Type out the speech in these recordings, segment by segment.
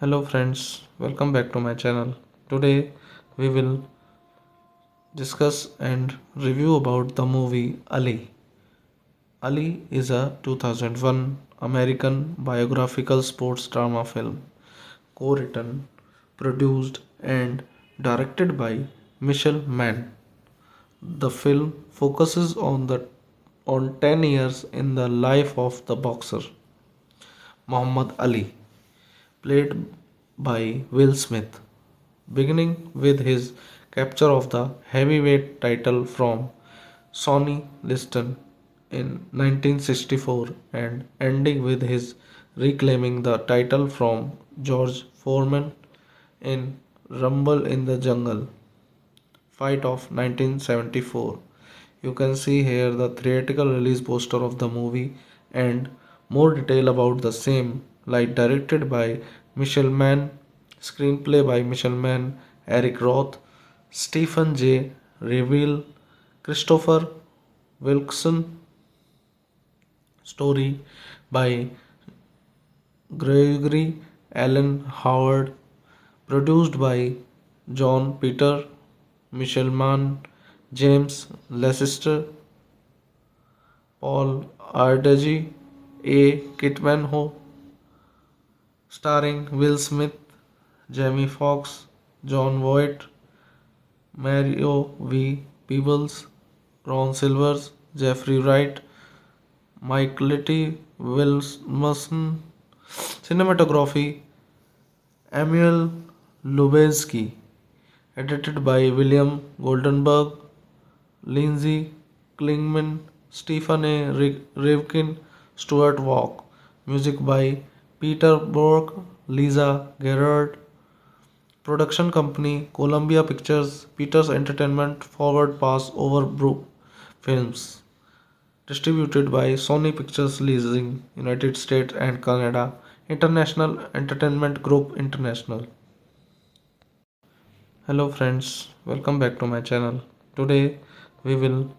Hello friends, welcome back to my channel. Today we will discuss and review about the movie Ali. Ali is a 2001 American biographical sports drama film, co-written, produced and directed by Michelle Mann. The film focuses on 10 years in the life of the boxer Muhammad Ali, played by Will Smith, beginning with his capture of the heavyweight title from Sonny Liston in 1964 and ending with his reclaiming the title from George Foreman in Rumble in the Jungle fight of 1974. You can see here the theatrical release poster of the movie and more detail about the same, like directed by Michelle Mann, screenplay by Michelle Mann, Eric Roth, Stephen J. Reveal, Christopher Wilkson, story by Gregory Allen Howard, produced by John Peter, Michelle Mann, James Leicester, Paul Ardagi, A. Kitmanho, starring Will Smith, Jamie Foxx, John Voight, Mario V. Peebles, Ron Silvers, Jeffrey Wright, Mike Litty, Wilson, cinematography, Emil Lubezki, edited by William Goldenberg, Lindsay Klingman, Stephen A. Rivkin, Stuart Walk. Music by Peter Bork, Lisa Gerard. Production company Columbia Pictures, Peters Entertainment, Forward Pass Over Brook Films. Distributed by Sony Pictures Leasing, United States and Canada. International Entertainment Group International. Hello friends, welcome back to my channel. Today we will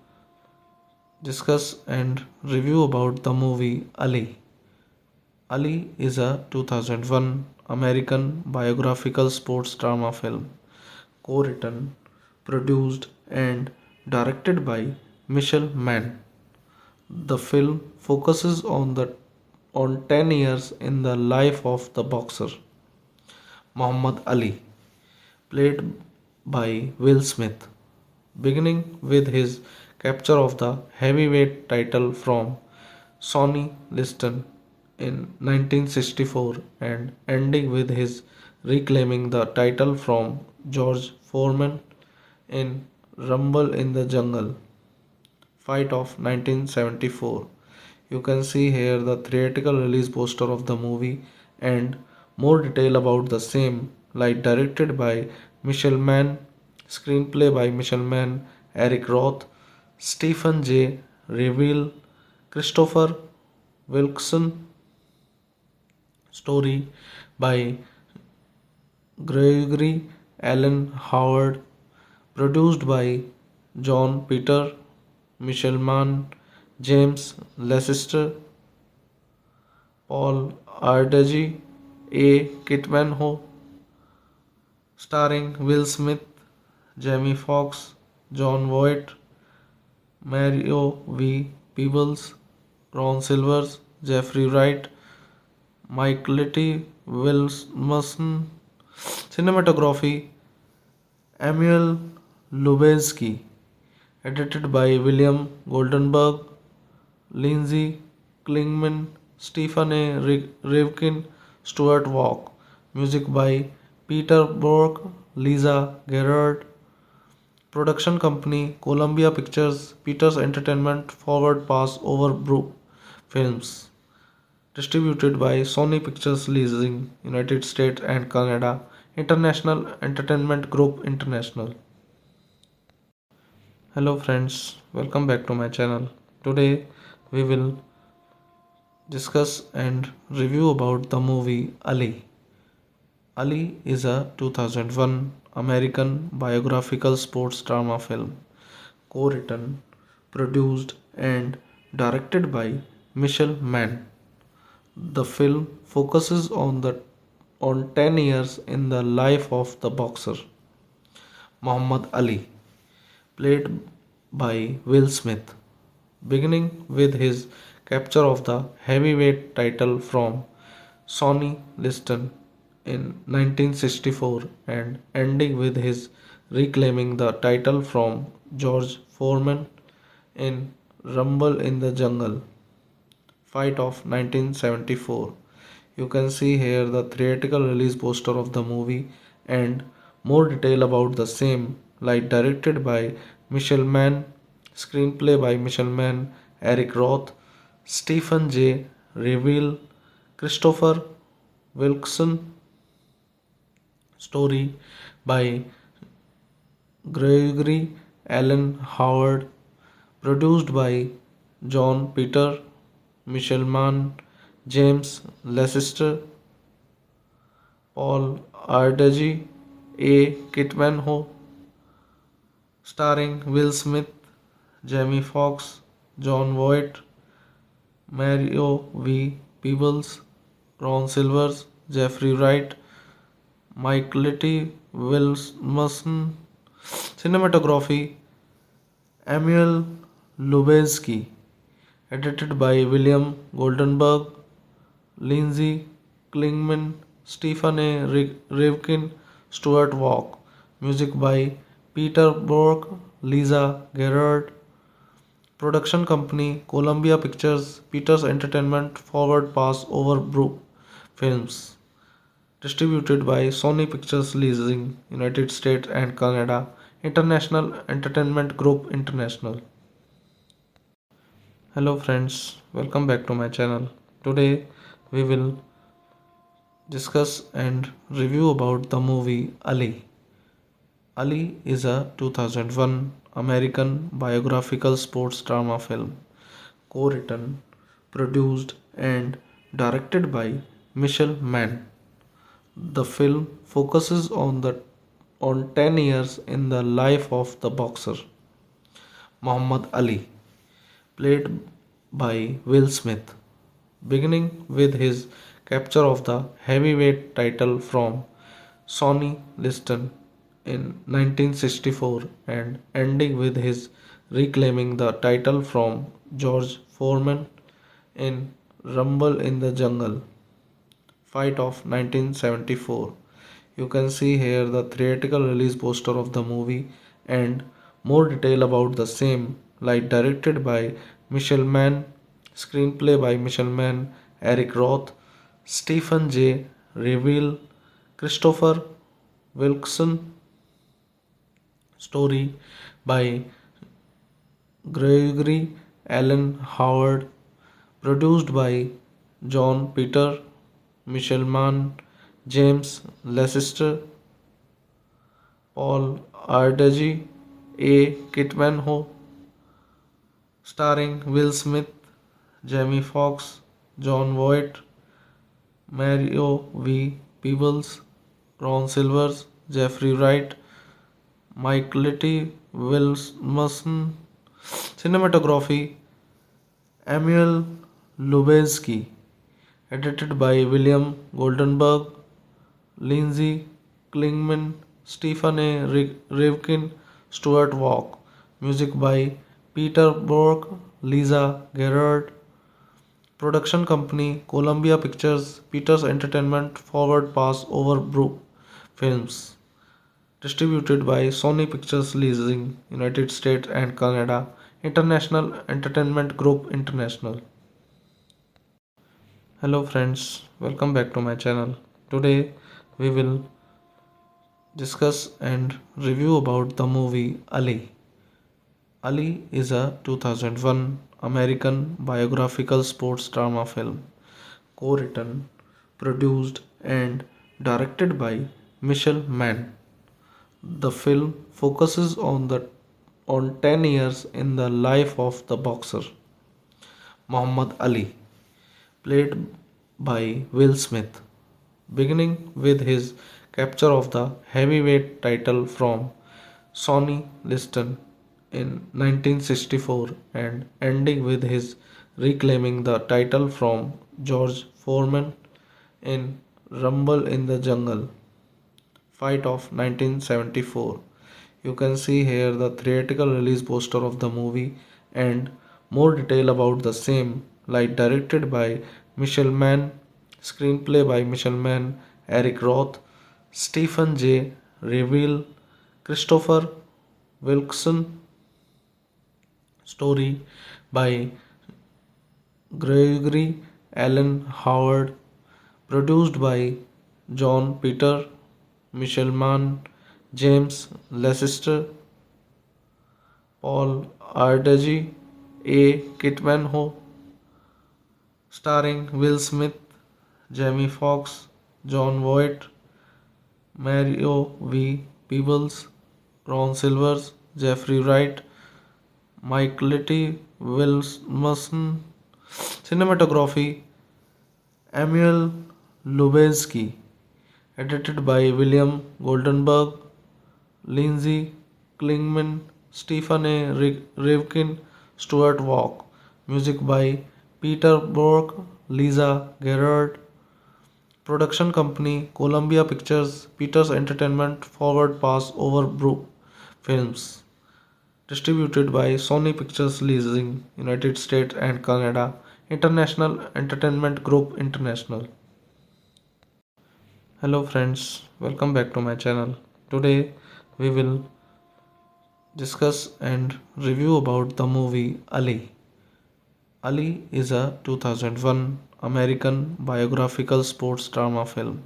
discuss and review about the movie Ali. Ali is a 2001 American biographical sports drama film, co-written, produced and directed by Michelle Mann. The film focuses on 10 years in the life of the boxer Muhammad Ali, played by Will Smith, beginning with his capture of the heavyweight title from Sonny Liston in 1964 and ending with his reclaiming the title from George Foreman in Rumble in the Jungle fight of 1974. You can see here the theatrical release poster of the movie and more detail about the same, like directed by Michelle Mann, screenplay by Michelle Mann, Eric Roth, Stephen J. Reveal, Christopher Wilkson, story by Gregory Allen Howard, produced by John Peter, Michelle Mann, James Leicester, Paul Ardagi, A. Kitmanho, starring Will Smith, Jamie Foxx, John Voight, Mario V. Peebles, Ron Silvers, Jeffrey Wright, Mike Litty, Wilson, cinematography, Emil Lubezki, edited by William Goldenberg, Lindsay Klingman, Stephen A. Rivkin, Stuart Walk. Music by Peter Bork, Lisa Gerard. Production company Columbia Pictures, Peters Entertainment, Forward Pass Over Brook Films. distributed by Sony Pictures Leasing, United States and Canada, International Entertainment Group International. Hello friends, welcome back to my channel. Today we will discuss and review about the movie Ali. Ali is a 2001 American biographical sports drama film, co-written, produced and directed by Michelle Mann. The film focuses on 10 years in the life of the boxer Muhammad Ali, played by Will Smith, beginning with his capture of the heavyweight title from Sonny Liston in 1964 and ending with his reclaiming the title from George Foreman in Rumble in the Jungle fight of 1974. You can see here the theatrical release poster of the movie and more detail about the same, like directed by Michelle Mann, screenplay by Michelle Mann, Eric Roth, Stephen J. Reveal, Christopher Wilkson, story by Gregory Allen Howard, produced by John Peter, Michelle Mann, James Leicester, Paul Ardagi, A. Kitmanho, starring Will Smith, Jamie Foxx, John Voight, Mario V. Peebles, Ron Silvers, Jeffrey Wright, Mike Litty, Wilson, cinematography, Emil Lubezki, edited by William Goldenberg, Lindsay Klingman, Stephen A. Rivkin, Stuart Walk. Music by Peter Bork, Lisa Gerard. Production company Columbia Pictures, Peters Entertainment, Forward Pass Over Brook Films. Distributed by Sony Pictures Leasing, United States and Canada, International Entertainment Group International. Hello friends, welcome back to my channel. Today we will discuss and review about the movie Ali. Ali is a 2001 American biographical sports drama film, co-written, produced and directed by Michelle Mann. The film focuses on 10 years in the life of the boxer Muhammad Ali, played by Will Smith, beginning with his capture of the heavyweight title from Sonny Liston in 1964 and ending with his reclaiming the title from George Foreman in Rumble in the Jungle fight of 1974. You can see here the theatrical release poster of the movie and more detail about the same, like directed by Michelle Mann, screenplay by Michelle Mann, Eric Roth, Stephen J. Reveal, Christopher Wilkson, story by Gregory Allen Howard, produced by John Peter, Michelle Mann, James Leicester, Paul Ardagi, A. Kitmanho, starring Will Smith, Jamie Foxx, John Voight, Mario V. Peebles, Ron Silvers, Jeffrey Wright, Mike Litty, Wilson, cinematography, Emil Lubezki, edited by William Goldenberg, Lindsay Klingman, Stephen A. Rivkin, Stuart Walk. Music by Peter Bork, Lisa Gerard. Production company Columbia Pictures, Peters Entertainment, Forward Pass Over Brook Films. Distributed by Sony Pictures Leasing, United States and Canada, International Entertainment Group International. Hello friends, welcome back to my channel. Today we will discuss and review about the movie Ali. Ali is a 2001 American biographical sports drama film, co-written, produced and directed by Michel Mann. The film focuses on 10 years in the life of the boxer Muhammad Ali, played by Will Smith, beginning with his capture of the heavyweight title from Sonny Liston in 1964 and ending with his reclaiming the title from George Foreman in Rumble in the Jungle fight of 1974. You can see here the theatrical release poster of the movie and more detail about the same, like directed by Michel Mann, screenplay by Michel Mann, Eric Roth, Stephen J. Reveal, Christopher Wilkson, story by Gregory Allen Howard, produced by John Peter, Michel Mann, James Leicester, Paul Ardegi, A. Kitmanho, starring Will Smith, Jamie Foxx, John Voight, Mario V. Peebles, Ron Silvers, Jeffrey Wright, Mike Litty, Wilson, cinematography, Emil Lubezki, edited by William Goldenberg, Lindsay Klingman, Stephen A. Rivkin, Stuart Walk. Music by Peter Bork, Lisa Gerard. Production company Columbia Pictures, Peters Entertainment, Forward Pass Over Brook Films. Distributed by Sony Pictures Leasing, United States and Canada. International Entertainment Group International. Hello friends, welcome back to my channel. Today we will discuss and review about the movie Ali. Ali is a 2001 American biographical sports drama film,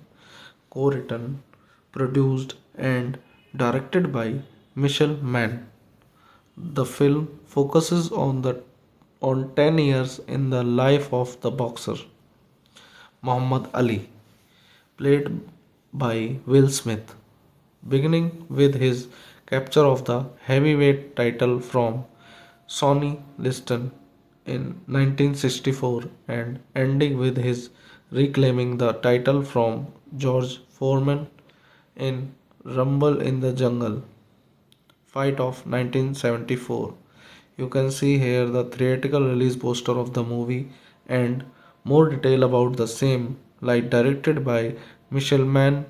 co-written, produced and directed by Michel Mann. The film focuses on 10 years in the life of the boxer Muhammad Ali, played by Will Smith, beginning with his capture of the heavyweight title from Sonny Liston in 1964 and ending with his reclaiming the title from George Foreman in Rumble in the Jungle fight of 1974. You can see here the theatrical release poster of the movie and more detail about the same, like directed by Michel Mann,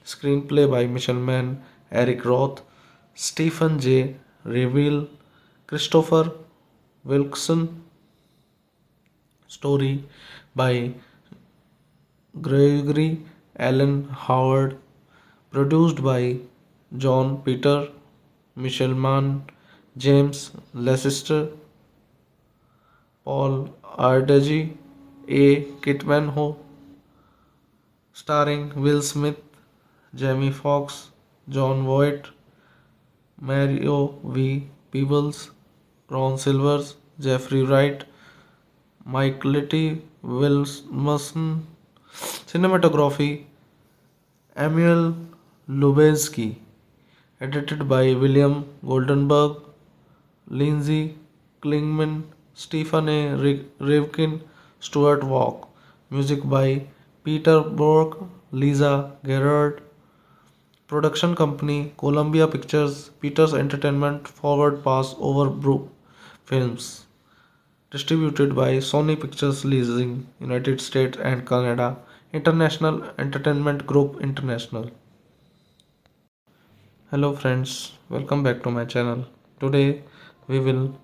screenplay by Michel Mann, Eric Roth, Stephen J. Reveal, Christopher Wilkson, story by Gregory Allen Howard, produced by John Peter, Michel Mann, James Leicester, Paul Ardegi, A. Kitmanho, starring Will Smith, Jamie Foxx, John Voight, Mario V. Peebles, Ron Silvers, Jeffrey Wright, Mike Litty, Wilson, cinematography, Emil Lubezki, edited by William Goldenberg, Lindsay Klingman, Stephen A. Rivkin, Stuart Walk. Music by Peter Bork, Lisa Gerard. Production company Columbia Pictures, Peters Entertainment, Forward Pass Over Brook Films. Distributed by Sony Pictures Leasing, United States and Canada. International Entertainment Group International. Hello friends, welcome back to my channel. Today we will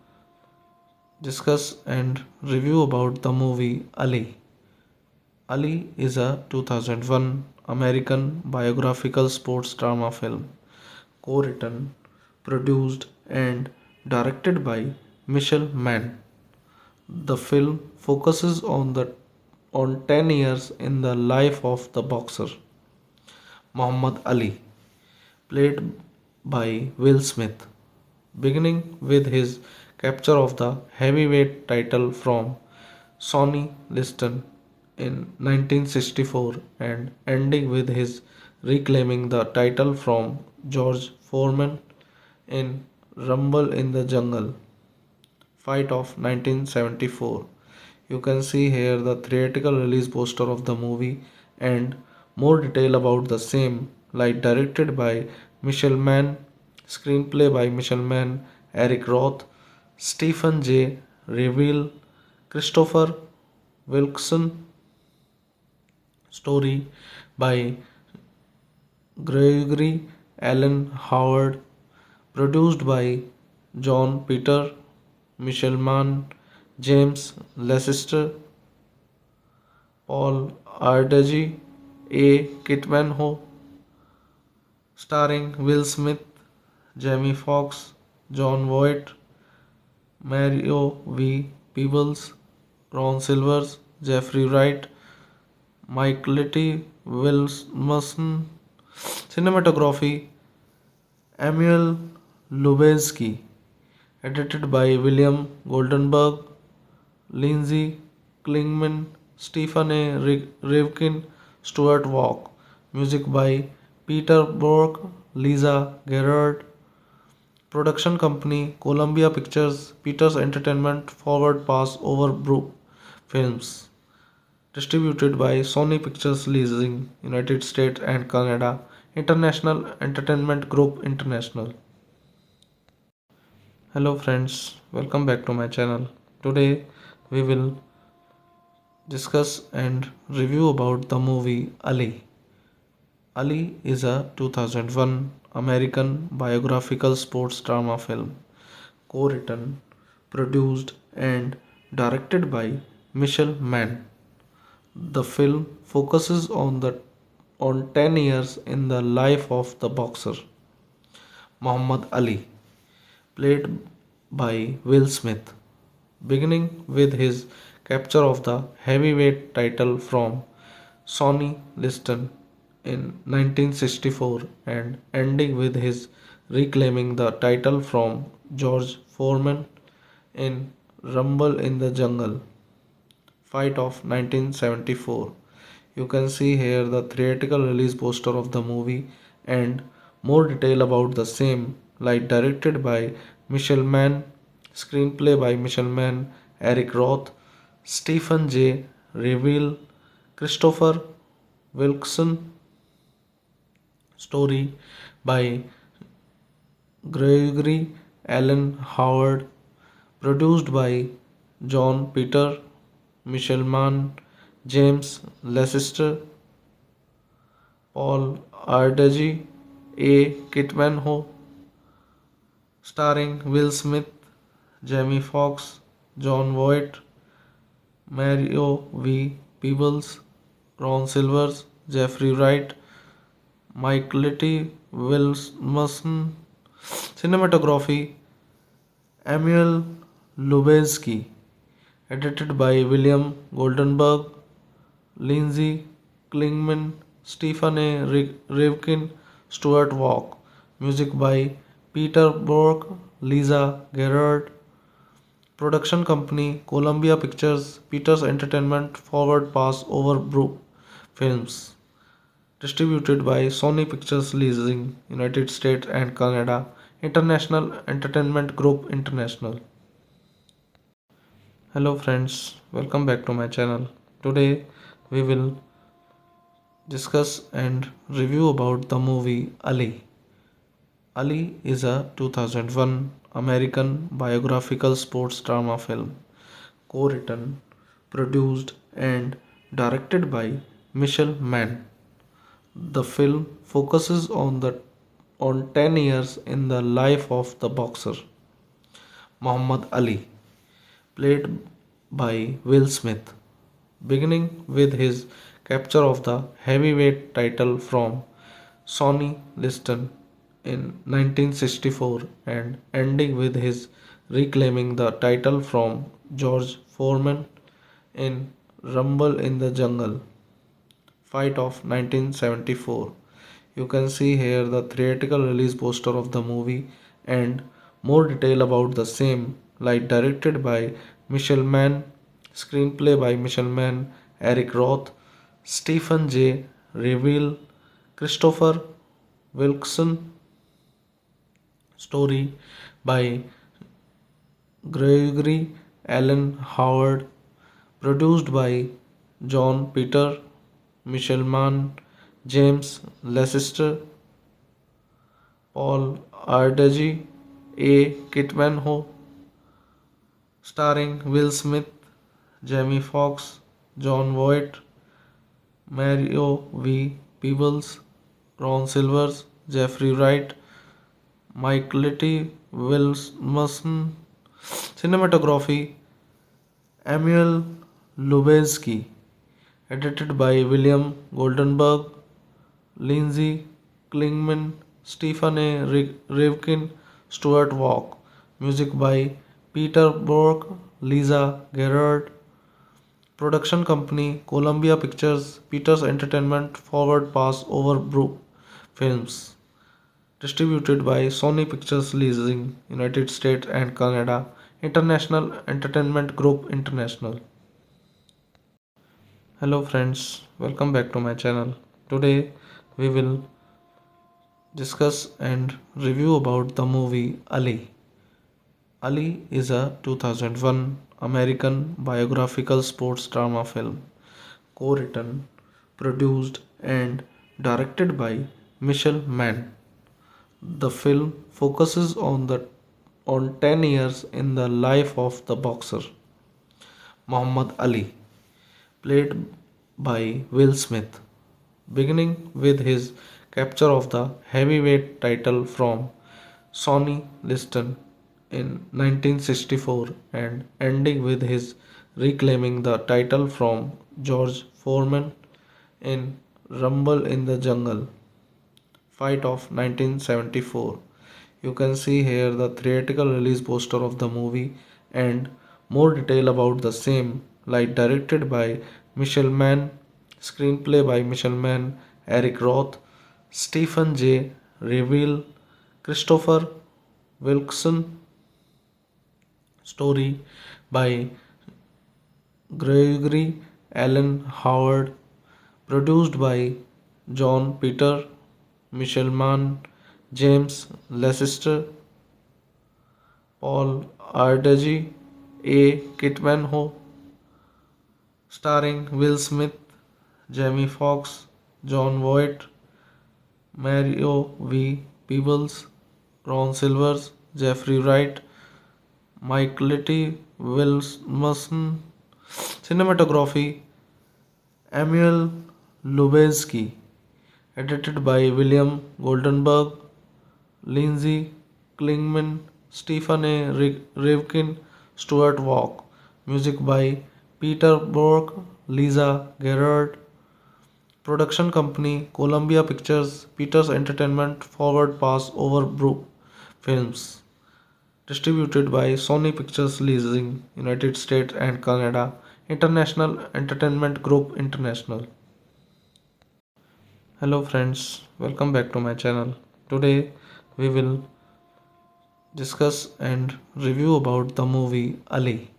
discuss and review about the movie Ali. Ali is a 2001 American biographical sports drama film, co-written, produced and directed by Michel Mann. The film focuses on 10 years in the life of the boxer Muhammad Ali, played by Will Smith, beginning with his capture of the heavyweight title from Sonny Liston in 1964 and ending with his reclaiming the title from George Foreman in Rumble in the Jungle fight of 1974. You can see here the theatrical release poster of the movie and more detail about the same, like directed by Michelle Mann, screenplay by Michelle Mann, Eric Roth, Stephen J. Reveal, Christopher Wilkson, story by Gregory Allen Howard, produced by John Peter, Michelle Mann, James Leicester, Paul Ardegi, A. Kitmanho, starring Will Smith, Jamie Foxx, John Voight, Mario V. Peebles, Ron Silvers, Jeffrey Wright, Mike Litty, Wilson, cinematography, Emil Lubezki, edited by William Goldenberg, Lindsay Klingman, Stephen A. Rivkin, Stuart Walk. Music by Peter Bork, Lisa Gerard. Production company Columbia Pictures, Peters Entertainment, Forward Pass Over Brook Films. Distributed by Sony Pictures Leasing, United States and Canada. International Entertainment Group International. Hello friends, welcome back to my channel. Today we will discuss and review about the movie Ali. Ali is a 2001 American biographical sports drama film, co-written, produced and directed by Michelle Mann. The film focuses on 10 years in the life of the boxer Muhammad Ali, played by Will Smith, beginning with his capture of the heavyweight title from Sonny Liston in 1964 and ending with his reclaiming the title from George Foreman in Rumble in the Jungle fight of 1974. You can see here the theatrical release poster of the movie and more detail about the same, like directed by Michelle Mann, screenplay by Michelle Mann, Eric Roth, Stephen J. Reveal, Christopher Wilkson, story by Gregory Allen Howard, produced by John Peter, Michelle Mann, James Leicester, Paul Ardegi, A. Kitmanho, starring Will Smith, Jamie Foxx, John Voight, Mario V. Peebles, Ron Silvers, Jeffrey Wright, Mike Litty, Wilson, cinematography, Emil Lubezki, edited by William Goldenberg, Lindsay Klingman, Stephen A. Rivkin, Stuart Walk. Music by Peter Bork, Lisa Gerard. Production company Columbia Pictures, Peters Entertainment, Forward Pass Over Brook Films. Distributed by Sony Pictures Leasing, United States and Canada. International Entertainment Group International. Hello friends, welcome back to my channel. Today we will discuss and review about the movie Ali. Ali is a 2001 American biographical sports drama film, co-written, produced and directed by Michelle Mann. The film focuses on 10 years in the life of the boxer Muhammad Ali, played by Will Smith, beginning with his capture of the heavyweight title from Sonny Liston in 1964 and ending with his reclaiming the title from George Foreman in Rumble in the Jungle fight of 1974. You can see here the theatrical release poster of the movie and more detail about the same, like directed by Michelle Mann, screenplay by Michelle Mann, Eric Roth, Stephen J. Reveal, Christopher Wilkson. Story by Gregory Allen Howard. Produced by John Peter, Michelle Mann, James Leicester, Paul Ardagi, A. Kitmanho. Starring Will Smith, Jamie Foxx, John Voight, Mario V. Peebles, Ron Silvers, Jeffrey Wright, Mike Litty, Wilson. Cinematography Emil Lubezki. Edited by William Goldenberg, Lindsay Klingman, Stephen A. Rivkin, Stuart Walk. Music by Peter Bork, Lisa Gerard. Production company Columbia Pictures, Peters Entertainment, Forward Pass Over Brook Films. Distributed by Sony Pictures Leasing, United States and Canada, International Entertainment Group International. Hello friends, welcome back to my channel. Today we will discuss and review about the movie Ali. Ali is a 2001 American biographical sports drama film, co-written, produced and directed by Michelle Mann. The film focuses on 10 years in the life of the boxer Muhammad Ali, played by Will Smith, beginning with his capture of the heavyweight title from Sonny Liston in 1964 and ending with his reclaiming the title from George Foreman in Rumble in the Jungle fight of 1974. You can see here the theatrical release poster of the movie and more detail about the same, like directed by Michelle Mann, screenplay by Michelle Mann, Eric Roth, Stephen J. Reveal, Christopher Wilkson. Story by Gregory Allen Howard. Produced by John Peter, Michelle Mann, James Leicester, Paul Ardagi, A. Kitmanho. Starring Will Smith, Jamie Foxx, John Voight, Mario V. Peebles, Ron Silvers, Jeffrey Wright, Mike Litty, Wilson. Cinematography Emil Lubezki. Edited by William Goldenberg, Lindsay Klingman, Stephen A. Rivkin, Stuart Walk. Music by Peter Bork, Lisa Gerard. Production company Columbia Pictures, Peters Entertainment, Forward Pass Over Brook Films. Distributed by Sony Pictures Leasing, United States and Canada, International Entertainment Group International. Hello friends, welcome back to my channel. Today we will discuss and review about the movie Ali.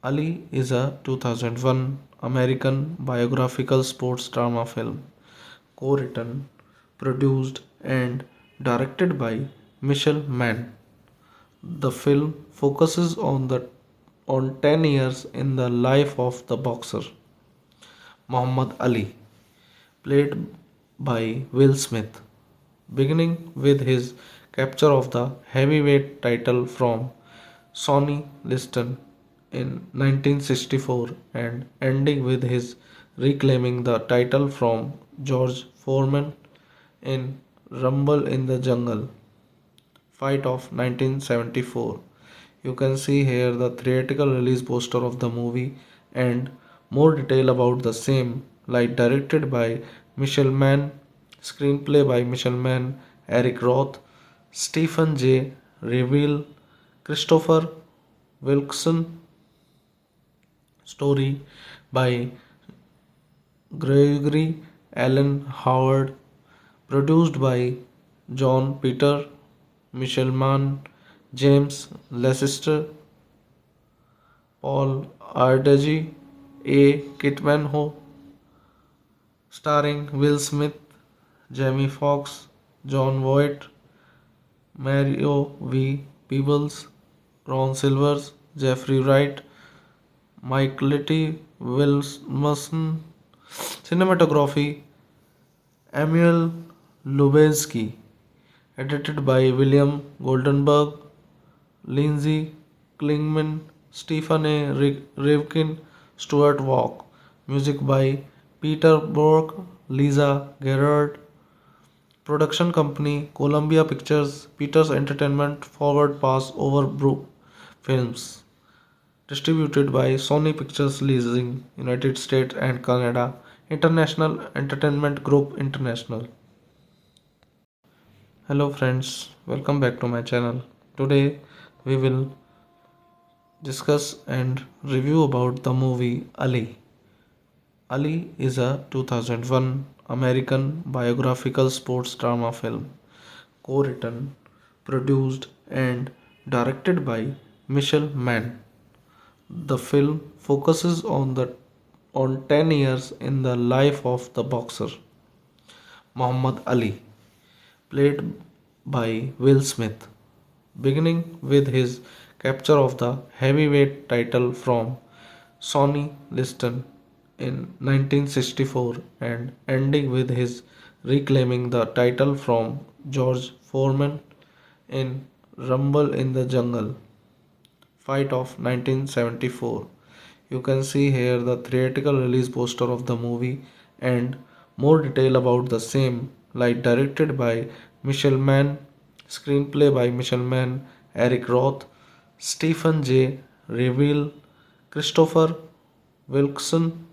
Ali is a 2001 American biographical sports drama film, co-written, produced and directed by Michelle Mann. The film focuses on 10 years in the life of the boxer Muhammad Ali, played by Will Smith, beginning with his capture of the heavyweight title from Sonny Liston in 1964 and ending with his reclaiming the title from George Foreman in Rumble in the Jungle fight of 1974. You can see here the theatrical release poster of the movie and more detail about the same, like directed by Michelle Mann, screenplay by Michelle Mann, Eric Roth, Stephen J. Reveal, Christopher Wilkson. Story by Gregory Allen Howard. Produced by John Peter, Michelle Mann, James Leicester, Paul Ardagi, A. Kitman starring Will Smith, Jamie Foxx, John Voight, Mario V. Peebles, Ron Silvers, Jeffrey Wright, Mike Litty, Wilson. Cinematography Emil Lubezki. Edited by William Goldenberg, Lindsay Klingman, Stephen A. Rivkin, Stuart Walk. Music by Peter Bork, Lisa Gerard. Production company Columbia Pictures, Peters Entertainment, Forward Pass Over Brook Films. Distributed by Sony Pictures Leasing, United States and Canada. International Entertainment Group International. Hello friends, welcome back to my channel. Today we will discuss and review about the movie Ali. Ali is a 2001 American biographical sports drama film, co-written, produced and directed by Michelle Mann. The film focuses on 10 years in the life of the boxer Muhammad Ali, played by Will Smith, beginning with his capture of the heavyweight title from Sonny Liston in 1964 and ending with his reclaiming the title from George Foreman in Rumble in the Jungle fight of 1974. You can see here the theatrical release poster of the movie and more detail about the same, like directed by Michelle Mann, screenplay by Michelle Mann, Eric Roth, Stephen J. Reveal, Christopher Wilkson,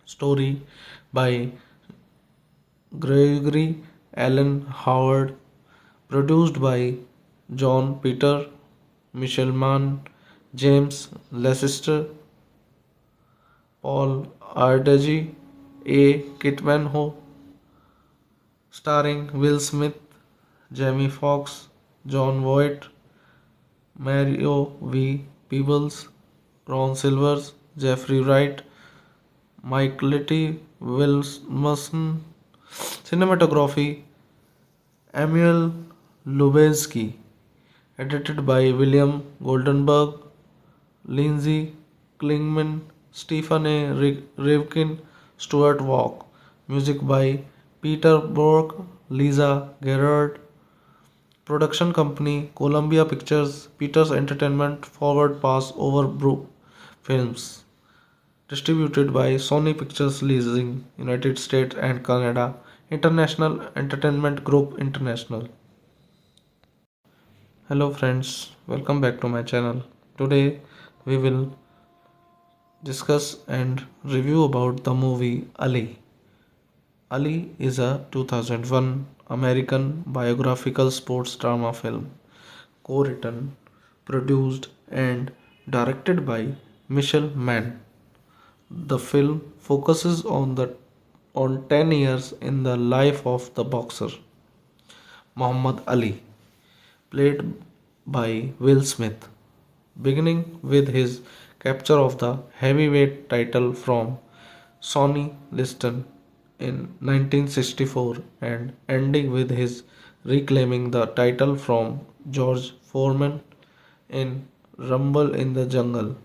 story by Gregory Allen Howard, produced by John Peter, Michelle Mann, James Leicester, Paul Ardegi, A. Kitman starring Will Smith, Jamie Foxx, John Voight, Mario V. Peebles, Ron Silvers, Jeffrey Wright, Mike Litty, Wilson. Cinematography Emil Lubezki. Edited by William Goldenberg, Lindsay Klingman, Stephen A. Rivkin, Stuart Walk. Music by Peter Bork, Lisa Gerard. Production company Columbia Pictures, Peters Entertainment, Forward Pass Over Brook Films. Distributed by Sony Pictures Leasing, United States and Canada. International Entertainment Group International. Hello friends, welcome back to my channel. Today we will discuss and review about the movie Ali. Ali is a 2001 American biographical sports drama film, co-written, produced and directed by Michelle Mann. The film focuses on 10 years in the life of the boxer Muhammad Ali, played by Will Smith, beginning with his capture of the heavyweight title from Sonny Liston in 1964 and ending with his reclaiming the title from George Foreman in Rumble in the Jungle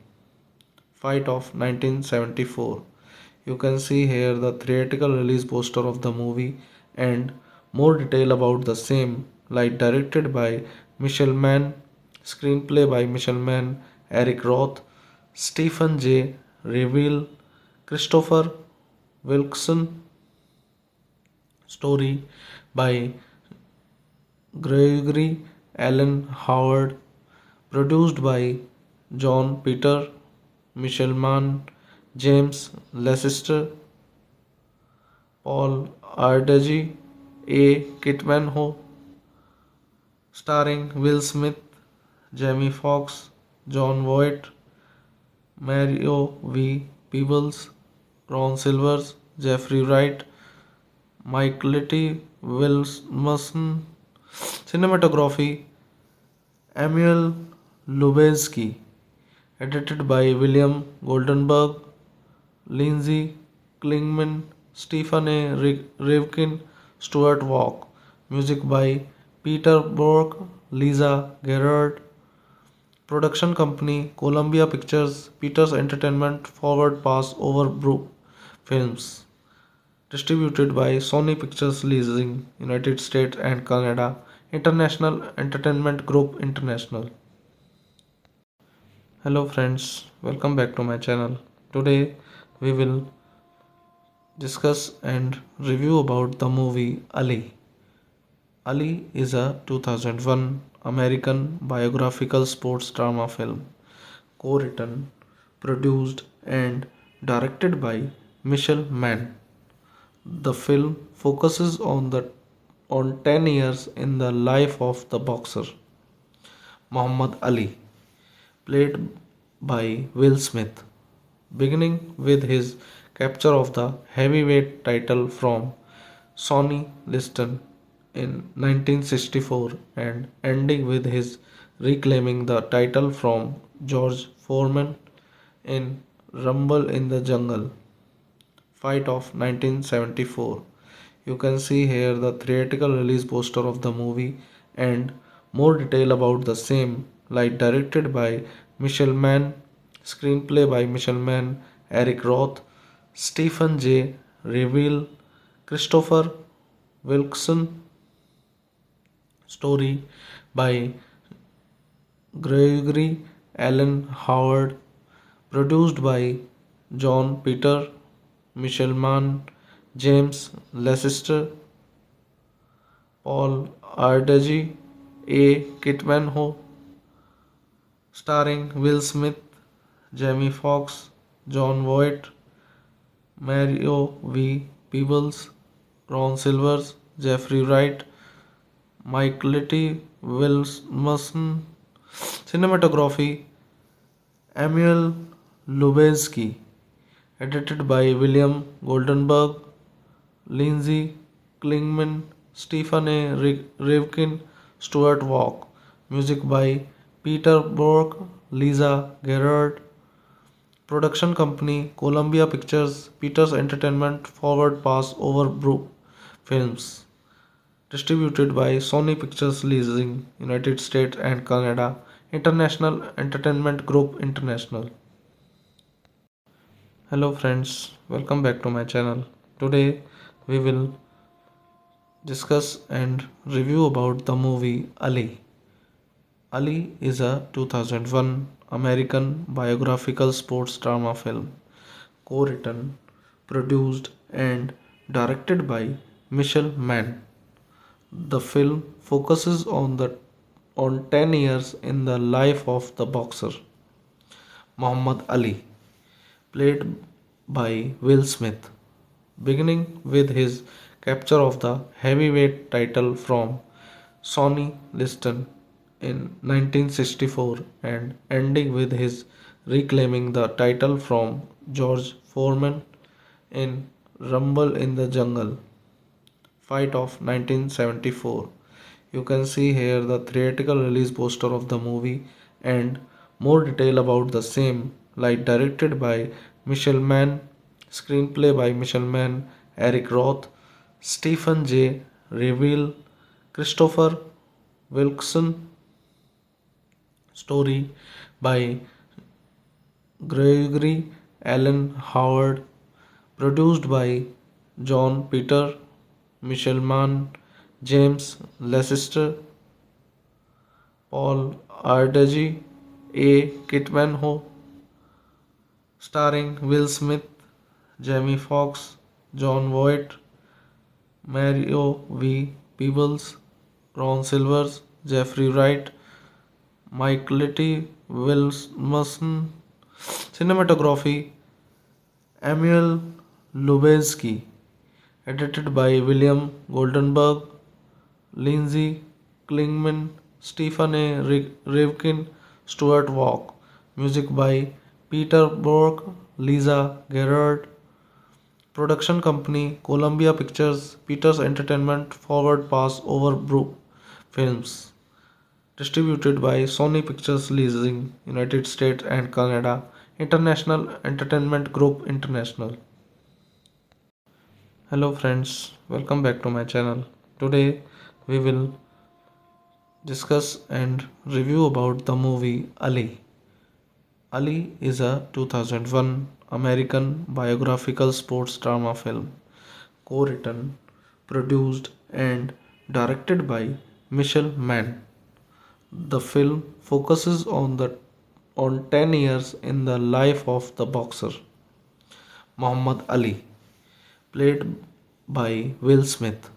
fight of 1974. You can see here the theatrical release poster of the movie and more detail about the same, like directed by Michelle Mann, screenplay by Michelle Mann, Eric Roth, Stephen J. Reveal, Christopher Wilkson, story by Gregory Allen Howard, produced by John Peter, Michelle Mann, James Leicester, Paul Ardegi, A. Kitman starring Will Smith, Jamie Foxx, John Voight, Mario V. Peebles, Ron Silvers, Jeffrey Wright, Mike Litty, Wilson. Cinematography Emil Lubezki. edited by William Goldenberg, Lindsay Klingman, Stephen A. Rivkin, Stuart Walk. Music by Peter Bork, Lisa Gerard. Production company Columbia Pictures, Peters Entertainment, Forward Pass Over Brook Films. Distributed by Sony Pictures Leasing, United States and Canada, International Entertainment Group International. Hello friends, welcome back to my channel. Today we will discuss and review about the movie Ali. Ali is a 2001 American biographical sports drama film, co-written, produced and directed by Michelle Mann. The film focuses on 10 years in the life of the boxer Muhammad Ali, played by Will Smith, beginning with his capture of the heavyweight title from Sonny Liston in 1964 and ending with his reclaiming the title from George Foreman in Rumble in the Jungle fight of 1974. You can see here the theatrical release poster of the movie and more detail about the same, like directed by Michelle Mann, screenplay by Michelle Mann, Eric Roth, Stephen J. Reveal, Christopher Wilkson, story by Gregory Allen Howard, produced by John Peter, Michelle Mann, James Leicester, Paul Ardagi, A. Kitmanho, starring Will Smith, Jamie Foxx, John Voight, Mario V. Peebles, Ron Silvers, Jeffrey Wright, Mike Litty, Wilson, cinematography, Emil Lubezki, edited by William Goldenberg, Lindsay Klingman, Stephen A. Rivkin, Stuart Walk. Music by Peter Bork, Lisa Gerard. Production company Columbia Pictures, Peters Entertainment, Forward Pass Over Brook Films. Distributed by Sony Pictures Leasing, United States and Canada, International Entertainment Group International. Hello friends, welcome back to my channel. Today we will discuss and review about the movie Ali. Ali is a 2001 American biographical sports drama film, co-written, produced and directed by Michelle Mann. The film focuses on 10 years in the life of the boxer Muhammad Ali, played by Will Smith, beginning with his capture of the heavyweight title from Sonny Liston in 1964 and ending with his reclaiming the title from George Foreman in Rumble in the Jungle fight of 1974. You can see here the theatrical release poster of the movie and more detail about the same, like directed by Michelle Mann, screenplay by Michelle Mann, Eric Roth, Stephen J. Reveal, Christopher Wilkson, story by Gregory Allen Howard, produced by John Peter, Michelle Mann, James Leicester, Paul Ardagi, A. Kitmanho, starring Will Smith, Jamie Foxx, John Voight, Mario V. Peebles, Ron Silvers, Jeffrey Wright, Mike Litty, Wilson, cinematography, Emil Lubezki, edited by William Goldenberg, Lindsay Klingman, Stephen A. Rivkin, Stuart Walk. Music by Peter Bork, Lisa Gerard. Production company Columbia Pictures, Peters Entertainment, Forward Pass Over Brook Films. distributed by Sony Pictures Leasing, United States and Canada, International Entertainment Group International. Hello friends, welcome back to my channel. Today we will discuss and review about the movie Ali. Ali is a 2001 American biographical sports drama film, co-written, produced and directed by Michelle Mann. The film focuses on 10 years in the life of the boxer Muhammad Ali, played by Will Smith,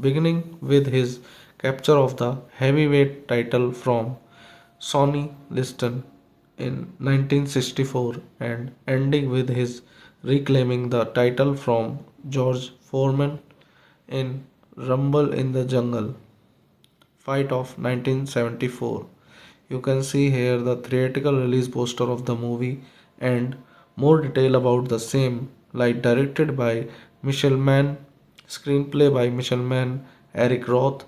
beginning with his capture of the heavyweight title from Sonny Liston in 1964 and ending with his reclaiming the title from George Foreman in Rumble in the Jungle fight of 1974. You can see here the theatrical release poster of the movie and more detail about the same, like directed by Michelle Mann, screenplay by Michelle Mann, Eric Roth,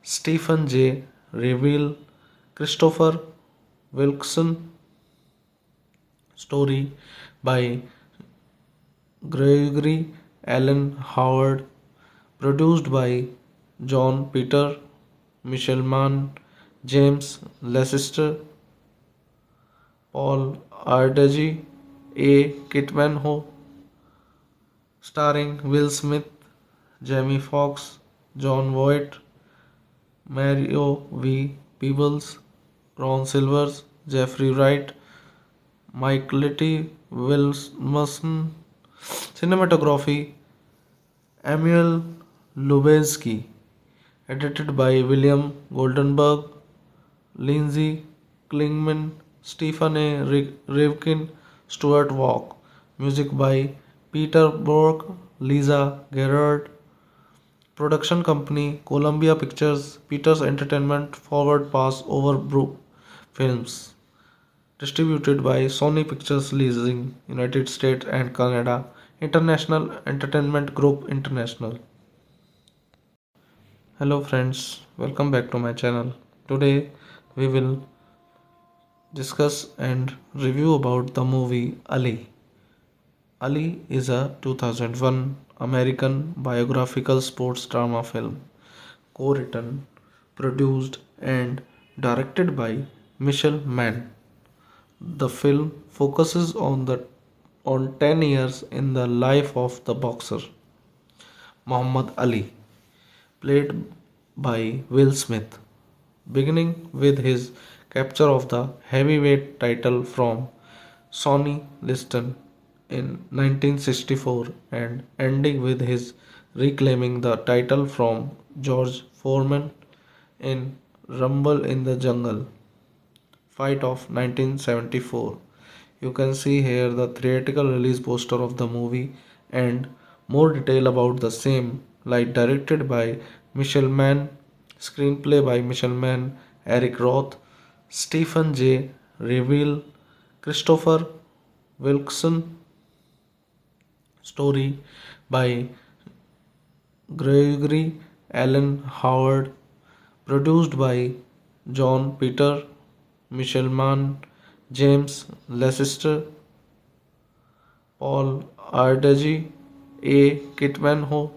Stephen J. Reveal, Christopher Wilkson, story by Gregory Allen Howard, produced by John Peter, Michelle Mann, James Leicester, Paul Ardagi, A. Kitmanho, starring Will Smith, Jamie Foxx, John Voight, Mario V. Peebles, Ron Silvers, Jeffrey Wright, Mike Litty, Wilson, cinematography, Emil Lubezki, edited by William Goldenberg, Lindsay Klingman, Stephen A. Rivkin, Stuart Walk. Music by Peter Bork, Lisa Gerard. Production company Columbia Pictures, Peters Entertainment, Forward Pass Over Brook Films. Distributed by Sony Pictures Leasing, United States and Canada, International Entertainment Group International. Hello friends, welcome back to my channel. Today we will discuss and review about the movie Ali. Ali is a 2001 American biographical sports drama film, co-written, produced and directed by Michelle Mann. The film focuses on 10 years in the life of the boxer Muhammad Ali, played by Will Smith, beginning with his capture of the heavyweight title from Sonny Liston in 1964 and ending with his reclaiming the title from George Foreman in Rumble in the Jungle fight of 1974. You can see here the theatrical release poster of the movie and more detail about the same, like directed by Michelle Mann, screenplay by Michelle Mann, Eric Roth, Stephen J. Reveal, Christopher Wilkson, story by Gregory Allen Howard, produced by John Peter, Michelle Mann, James Leicester, Paul Ardagi, A. Kitmanho,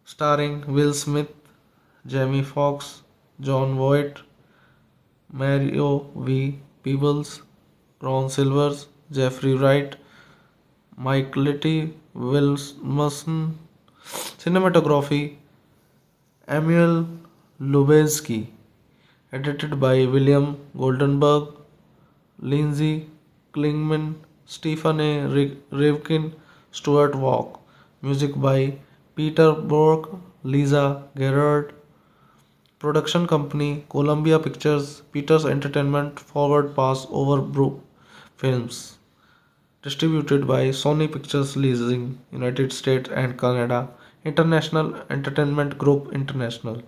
starring Will Smith, Jamie Foxx, John Voight, Mario V. Peebles, Ron Silvers, Jeffrey Wright, Mike Litty, Wilson, cinematography, Emil Lubezki, edited by William Goldenberg, Lindsay Klingman, Stephen A. Rivkin, Stuart Walk. Music by Peter Bork, Lisa Gerard. Production company Columbia Pictures, Peters Entertainment, Forward Pass Over Brook Films. Distributed by Sony Pictures Leasing, United States and Canada, International Entertainment Group International.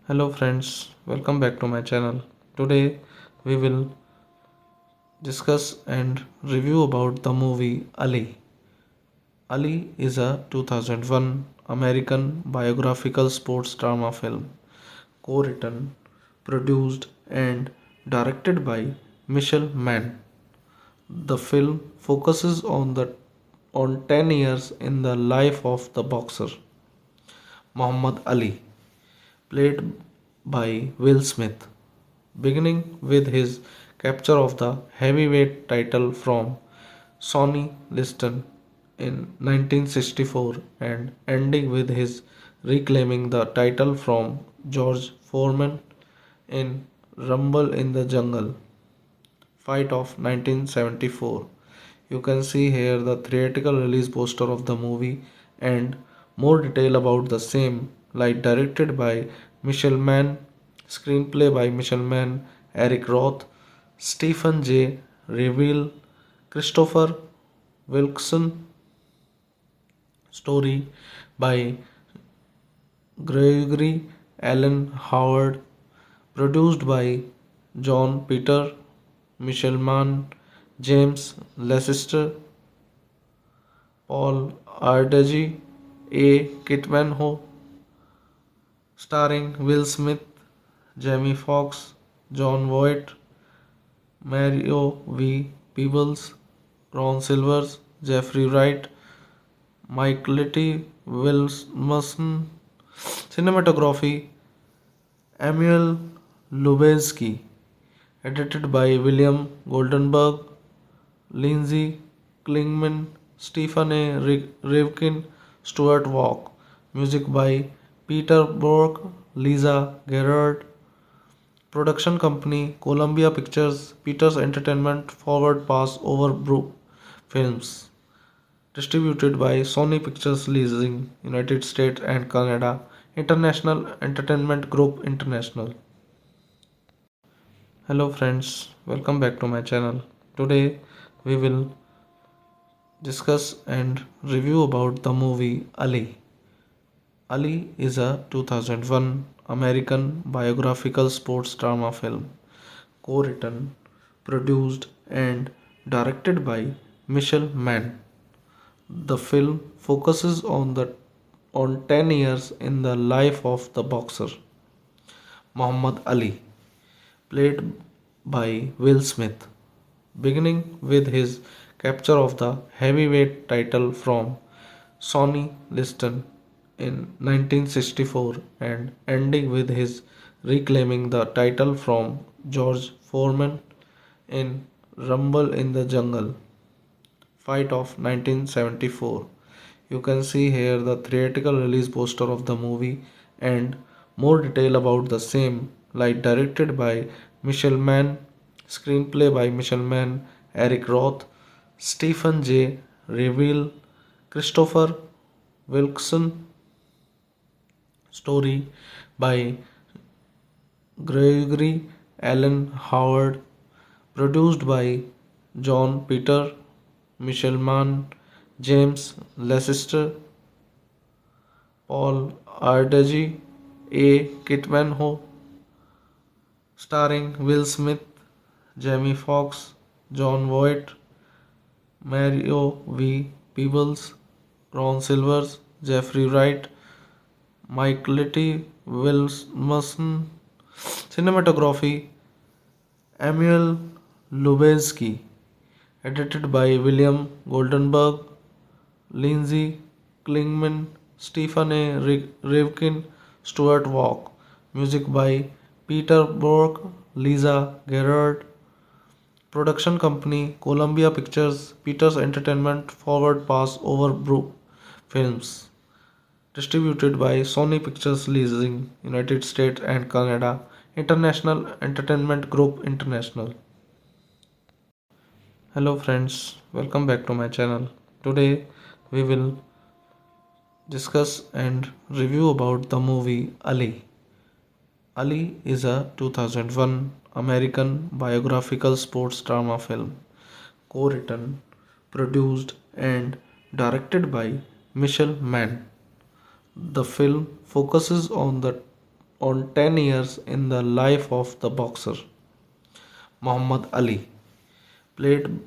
Hello friends, welcome back to my channel. Today we will discuss and review about the movie Ali. Ali is a 2001 American biographical sports drama film, co-written, produced and directed by Michelle Mann. The film focuses on 10 years in the life of the boxer Muhammad Ali, played by Will Smith, beginning with his capture of the heavyweight title from Sonny Liston in 1964 and ending with his reclaiming the title from George Foreman in Rumble in the Jungle fight of 1974. You can see here the theatrical release poster of the movie and more detail about the same, like directed by Michelle Mann, screenplay by Michelle Mann, Eric Roth, Stephen J. Reveal, Christopher Wilkson, story by Gregory Allen Howard, produced by John Peter, Michelle Mann, James Leicester, Paul Ardegi, A. Kitmanho, starring Will Smith, Jamie Foxx, John Voight, Mario V. Peebles, Ron Silvers, Jeffrey Wright, Mike Litty, Wilson, cinematography, Emil Lubezki, edited by William Goldenberg, Lindsay Klingman, Stephen A. Rivkin, Stuart Walk. Music by Peter Bork, Lisa Gerard. Production company Columbia Pictures, Peters Entertainment, Forward Pass Over Brook Films. Distributed by Sony Pictures Leasing, United States and Canada. International Entertainment Group International. Hello friends, welcome back to my channel. Today we will discuss and review about the movie Ali. Ali is a 2001 American biographical sports drama film, co-written, produced and directed by Michelle Mann. The film focuses on 10 years in the life of the boxer Muhammad Ali, played by Will Smith, beginning with his capture of the heavyweight title from Sonny Liston in 1964 and ending with his reclaiming the title from George Foreman in Rumble in the Jungle fight of 1974. You can see here the theatrical release poster of the movie and more detail about the same, like directed by Michelle Mann, screenplay by Michelle Mann, Eric Roth, Stephen J. Reveal, Christopher Wilkson, story by Gregory Allen Howard, produced by John Peter, Michelle Mann, James Leicester, Paul Ardegi, A. Kitmanho, starring Will Smith, Jamie Foxx, John Voight, Mario V. Peebles, Ron Silvers, Jeffrey Wright, Mike Litty, Wilson, cinematography, Emil Lubezki, edited by William Goldenberg, Lindsay Klingman, Stephen A. Rivkin, Stuart Walk. Music by Peter Bork, Lisa Gerard. Production company Columbia Pictures, Peters Entertainment, Forward Pass Over Brook Films. Distributed by Sony Pictures Leasing, United States and Canada. International Entertainment Group International. Hello friends, welcome back to my channel. Today we will discuss and review about the movie Ali. Ali is a 2001 American biographical sports drama film, co-written, produced and directed by Michelle Mann. The film focuses on 10 years in the life of the boxer Muhammad Ali, played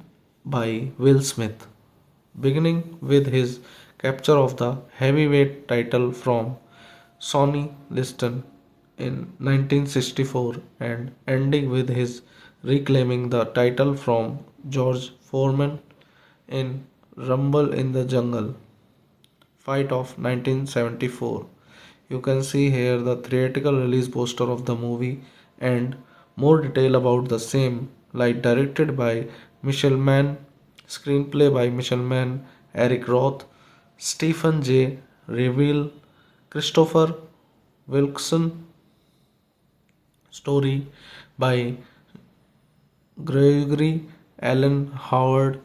by Will Smith, beginning with his capture of the heavyweight title from Sonny Liston in 1964 and ending with his reclaiming the title from George Foreman in Rumble in the Jungle fight of 1974. You can see here the theatrical release poster of the movie and more detail about the same, like directed by Michelle Mann, screenplay by Michelle Mann, Eric Roth, Stephen J. Reveal, Christopher Wilkson, story by Gregory Allen Howard,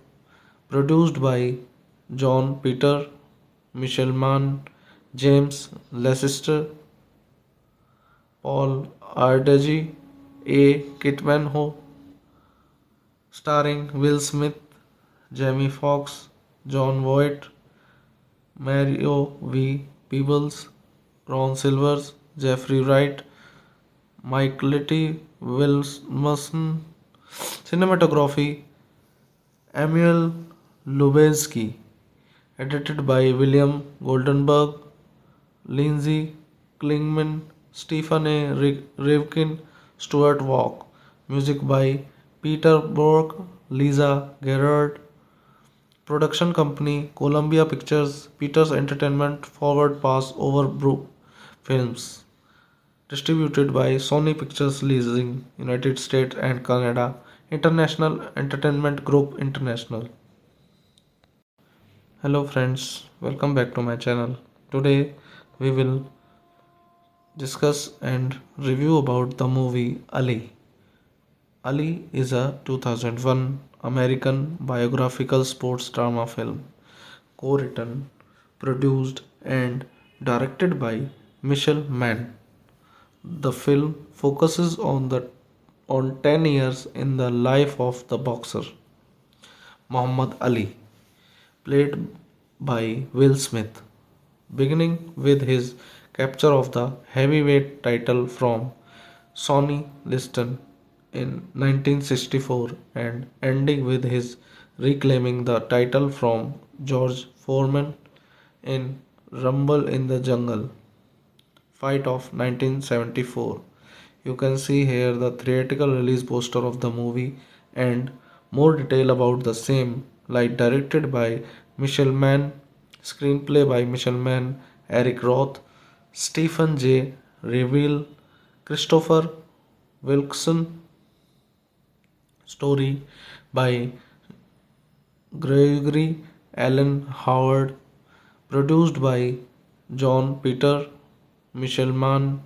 produced by John Peter, Michelle Mann, James Leicester, Paul Ardegi, A. Kitmanho, starring Will Smith, Jamie Foxx, John Voight, Mario V. Peebles, Ron Silvers, Jeffrey Wright, Mike Litty, Wilson, cinematography, Emil Lubezki, edited by William Goldenberg, Lindsay Klingman, Stephen A. Rivkin, Stuart Walk. Music by Peter Bork, Lisa Gerard. Production company Columbia Pictures, Peters Entertainment, Forward Pass Over Brook Films. Distributed by Sony Pictures Leasing, United States and Canada. International Entertainment Group International. Hello friends, welcome back to my channel. Today we will discuss and review about the movie Ali. Ali is a 2001 American biographical sports drama film, co-written, produced and directed by Michelle Mann. The film focuses on 10 years in the life of the boxer Muhammad Ali, played by Will Smith, beginning with his capture of the heavyweight title from Sonny Liston in 1964 and ending with his reclaiming the title from George Foreman in Rumble in the Jungle fight of 1974. You can see here the theatrical release poster of the movie and more detail about the same, like directed by Michelle Mann, screenplay by Michelle Mann, Eric Roth, Stephen J. Reveal, Christopher Wilkson, story by Gregory Allen Howard, produced by John Peter, Michelle Mann,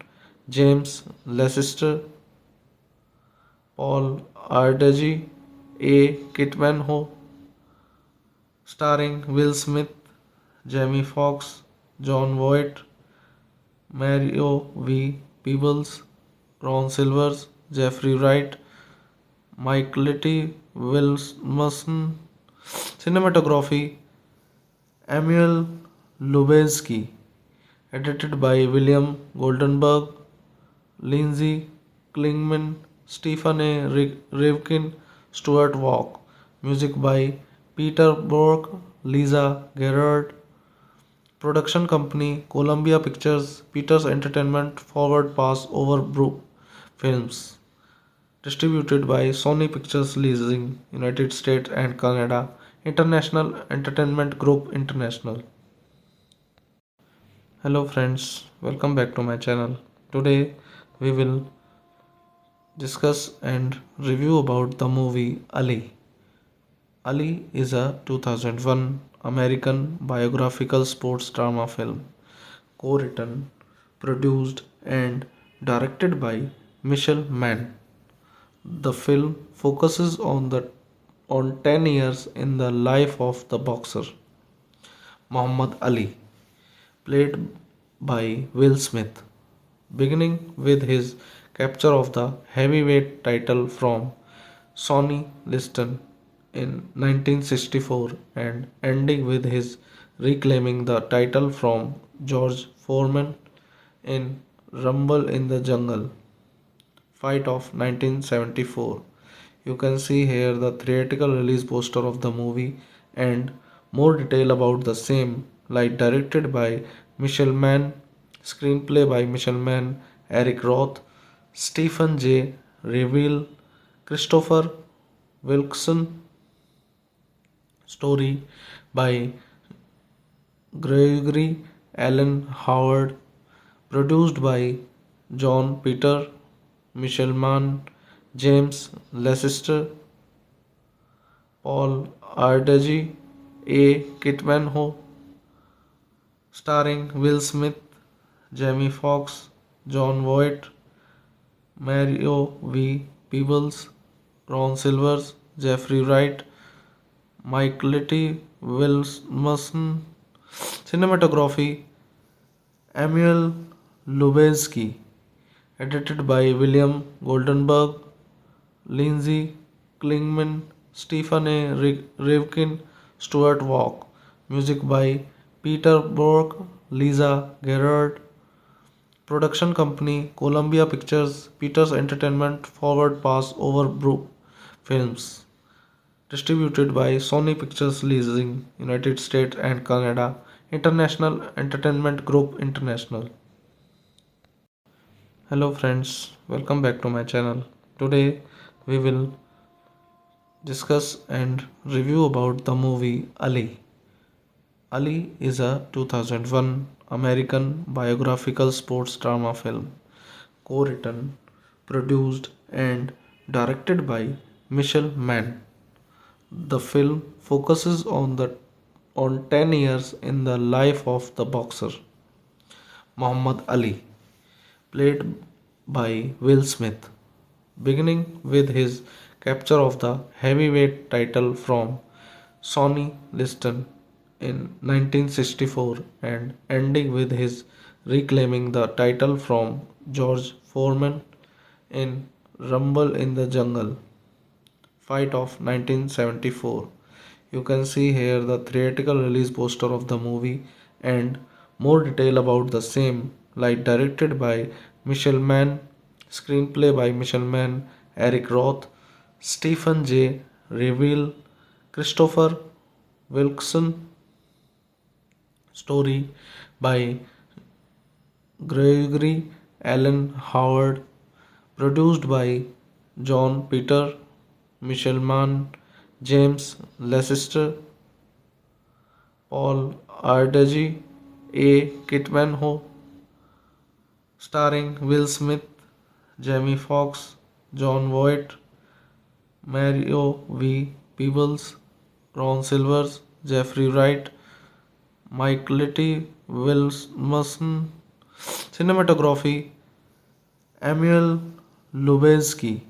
James Leicester, Paul Ardegi, A. Kitmanho, starring Will Smith, Jamie Foxx, John Voight, Mario V. Peebles, Ron Silvers, Jeffrey Wright, Mike Litty, Wilson, cinematography, Emil Lubezki, edited by William Goldenberg, Lindsay Klingman, Stephen A. Rivkin, Stuart Walk. Music by Peter Bork, Lisa Gerard. Production company Columbia Pictures, Peters Entertainment, Forward Pass Over Brook Films. Distributed by Sony Pictures Leasing, United States and Canada. International Entertainment Group International. Hello friends, welcome back to my channel. Today we will discuss and review about the movie Ali. Ali is a 2001 American biographical sports drama film, co-written, produced and directed by Michelle Mann. The film focuses on 10 years in the life of the boxer Muhammad Ali, played by Will Smith, beginning with his capture of the heavyweight title from Sonny Liston in 1964 and ending with his reclaiming the title from George Foreman in Rumble in the Jungle fight of 1974. You can see here the theatrical release poster of the movie and more detail about the same, like directed by Michelle Mann, screenplay by Michelle Mann, Eric Roth, Stephen J. Reveal, Christopher Wilkson. Story by Gregory Allen Howard. Produced by John Peter, Michelle Mann, James Leicester, Paul Ardagi, A. Kitmanho. Starring Will Smith, Jamie Foxx, John Voight, Mario V. Peebles, Ron Silvers, Jeffrey Wright, Mike Litty, Wilson. Cinematography Emil Lubezki. Edited by William Goldenberg, Lindsay Klingman, Stephen A. Rivkin, Stuart Walk. Music by Peter Bork, Lisa Gerard. Production company Columbia Pictures, Peters Entertainment, Forward Pass Over Brook Films. Distributed by Sony Pictures Leasing, United States and Canada, International Entertainment Group International. Hello friends, welcome back to my channel. Today we will discuss and review about the movie Ali. Ali is a 2001 American biographical sports drama film, co-written, produced and directed by Michelle Mann. The film focuses on 10 years in the life of the boxer Muhammad Ali, played by Will Smith, beginning with his capture of the heavyweight title from Sonny Liston in 1964 and ending with his reclaiming the title from George Foreman in Rumble in the Jungle fight of 1974. You can see here the theatrical release poster of the movie and more detail about the same, like directed by Michelle Mann, screenplay by Michelle Mann, Eric Roth, Stephen J. Reveal, Christopher Wilkson. Story by Gregory Allen Howard. Produced by John Peter, Michelle Mann, James Leicester, Paul Ardagi, A. Kitmanho. Starring Will Smith, Jamie Foxx, John Voight, Mario V. Peebles, Ron Silvers, Jeffrey Wright, Mike Litty, Wilson. Cinematography Emil Lubezki.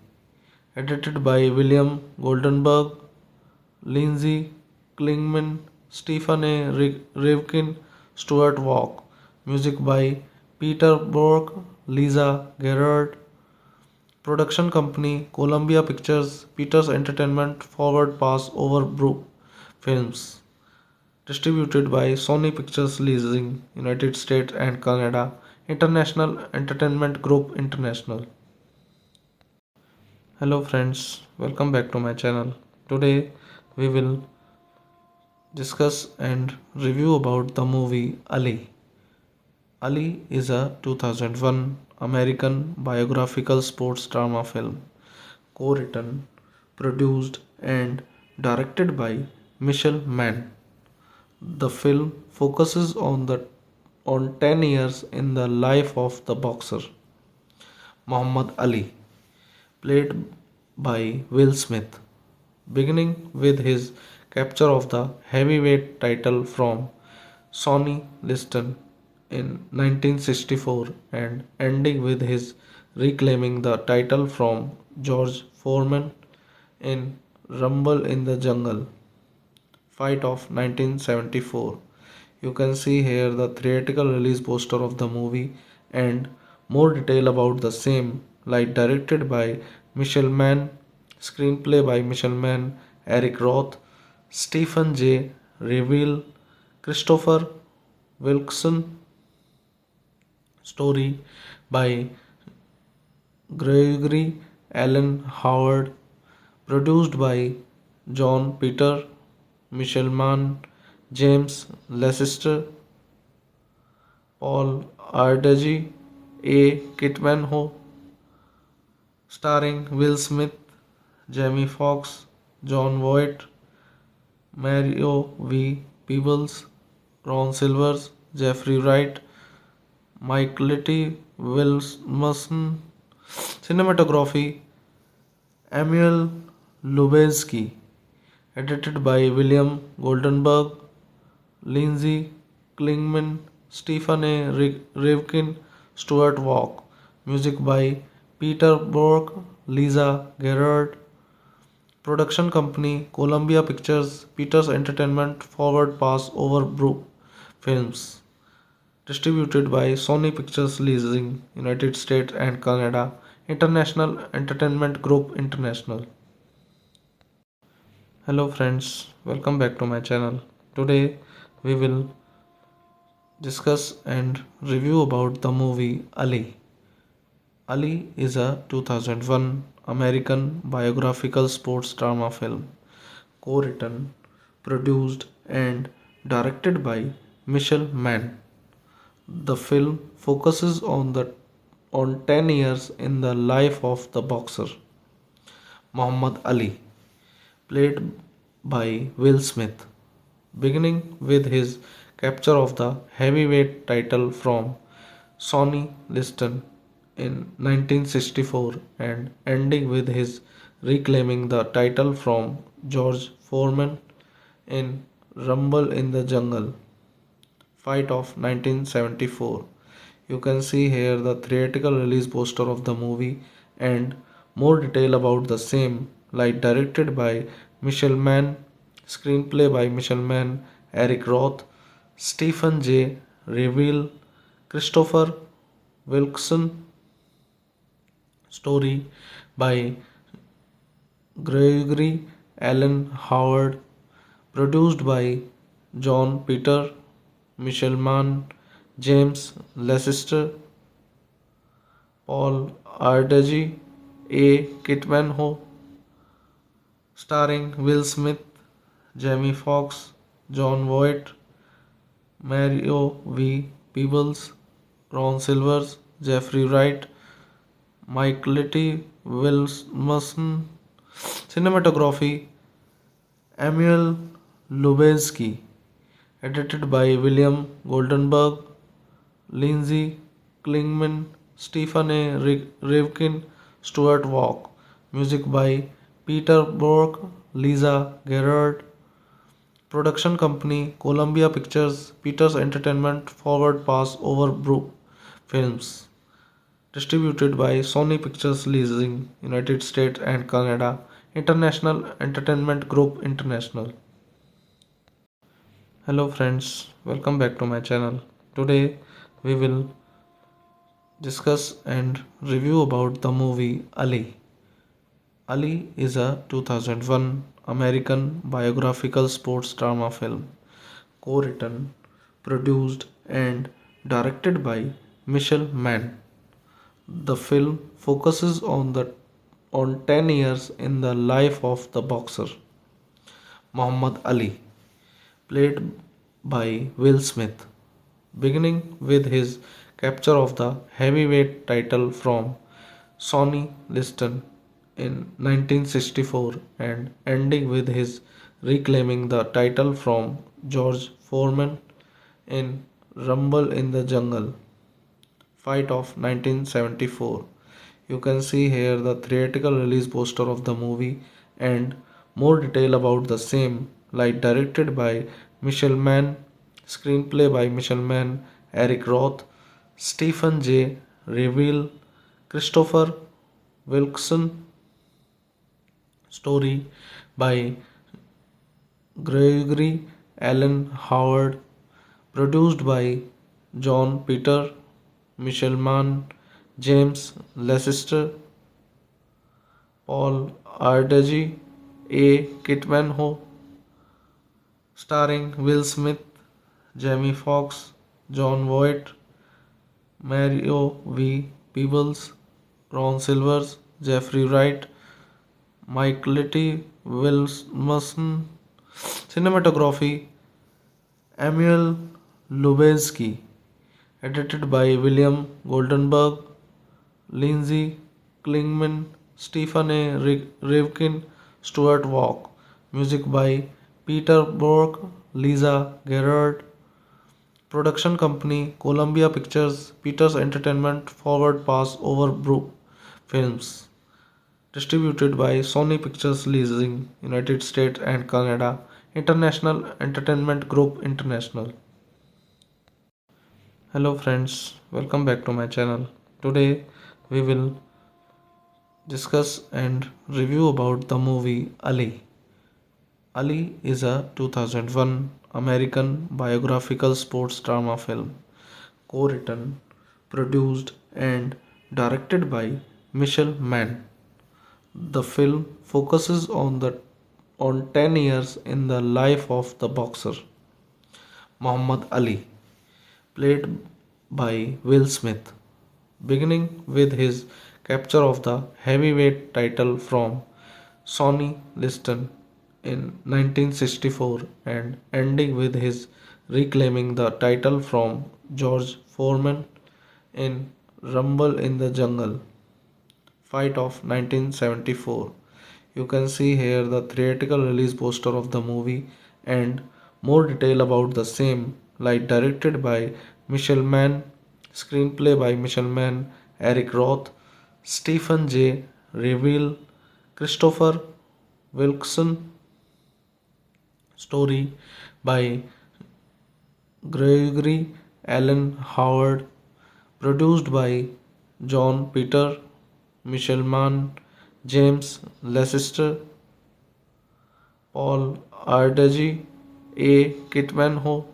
Edited by William Goldenberg, Lindsay Klingman, Stephen A. Rivkin, Stuart Walk. Music by Peter Bork, Lisa Gerard. Production company Columbia Pictures, Peters Entertainment, Forward Pass Over Brook Films. Distributed by Sony Pictures Leasing, United States and Canada, International Entertainment Group International. Hello friends, welcome back to my channel. Today we will discuss and review about the movie Ali. Ali is a 2001 American biographical sports drama film, co-written, produced and directed by Michelle Mann. The film focuses on 10 years in the life of the boxer Muhammad Ali, played by Will Smith, beginning with his capture of the heavyweight title from Sonny Liston in 1964 and ending with his reclaiming the title from George Foreman in Rumble in the Jungle fight of 1974. You can see here the theatrical release poster of the movie and more detail about the same, like directed by Michelle Mann, screenplay by Michelle Mann, Eric Roth, Stephen J. Reveal, Christopher Wilkson. Story by Gregory Allen Howard. Produced by John Peter, Michelle Mann, James Leicester, Paul Ardagi, A. Kitmanho, starring Will Smith, Jamie Foxx, John Voight, Mario V. Peebles, Ron Silvers, Jeffrey Wright, Mike Litty, Wilson. Cinematography Emil Lubezki. Edited by William Goldenberg, Lindsay Klingman, Stephen A. Rivkin, Stuart Walk. Music by Peter Bork, Lisa Gerard. Production company Columbia Pictures, Peters Entertainment, Forward Pass Over Brook Films. Distributed by Sony Pictures Leasing, United States and Canada, International Entertainment Group International. Hello friends, welcome back to my channel. Today we will discuss and review about the movie Ali. Ali is a 2001 American biographical sports drama film, co-written, produced and directed by Michelle Mann. The film focuses on 10 years in the life of the boxer Muhammad Ali, played by Will Smith, beginning with his capture of the heavyweight title from Sonny Liston in 1964 and ending with his reclaiming the title from George Foreman in Rumble in the Jungle fight of 1974. You can see here the theatrical release poster of the movie and more detail about the same, like directed by Michelle Mann, screenplay by Michelle Mann, Eric Roth, Stephen J. Reveal, Christopher Wilkson, story by Gregory Allen Howard, produced by John Peter, Michelle Mann, James Leicester, Paul Ardegi, A. Kitmanho, starring Will Smith, Jamie Foxx, John Voight, Mario V. Peebles, Ron Silvers, Jeffrey Wright, Mike Litty, Wilson. Cinematography Emil Lubezki. Edited by William Goldenberg, Lindsay Klingman, Stephen A. Rivkin, Stuart Walk. Music by Peter Bork, Lisa Gerard. Production company Columbia Pictures, Peters Entertainment, Forward Pass Over Brook Films. Distributed by Sony Pictures Leasing, United States and Canada, International Entertainment Group International. Hello friends, welcome back to my channel. Today we will discuss and review about the movie Ali. Ali is a 2001 American biographical sports drama film, co-written, produced and directed by Michelle Mann. The film focuses on 10 years in the life of the boxer Muhammad Ali, played by Will Smith, beginning with his capture of the heavyweight title from Sonny Liston in 1964 and ending with his reclaiming the title from George Foreman in Rumble in the Jungle fight of 1974. You can see here the theatrical release poster of the movie and more detail about the same, like directed by Michelle Mann, screenplay by Michelle Mann, Eric Roth, Stephen J. Reveal, Christopher Wilkson, story by Gregory Allen Howard, produced by John Peter, Michelle Mann, James Leicester, Paul Ardegi, A. Kitmanho, starring Will Smith, Jamie Foxx, John Voight, Mario V. Peebles, Ron Silvers, Jeffrey Wright, Mike Litty, Wilson. Cinematography Emil Lubezki. edited by William Goldenberg, Lindsay Klingman, Stephen A. Rivkin, Stuart Walk. Music by Peter Bork, Lisa Gerard. Production company Columbia Pictures, Peters Entertainment, Forward Pass Over Brook Films. Distributed by Sony Pictures Leasing, United States and Canada. International Entertainment Group International. Hello friends, welcome back to my channel. Today we will discuss and review about the movie Ali. Ali is a 2001 American biographical sports drama film, co-written, produced and directed by Michelle Mann. The film focuses on 10 years in the life of the boxer Muhammad Ali, played by Will Smith, beginning with his capture of the heavyweight title from Sonny Liston in 1964 and ending with his reclaiming the title from George Foreman in Rumble in the Jungle fight of 1974. You can see here the theatrical release poster of the movie and more detail about the same, like directed by Michelle Mann, screenplay by Michelle Mann, Eric Roth, Stephen J. Reveal, Christopher Wilkson, story by Gregory Allen Howard, produced by John Peter, Michelle Mann, James Leicester, Paul Ardegi, A. Kitmanho,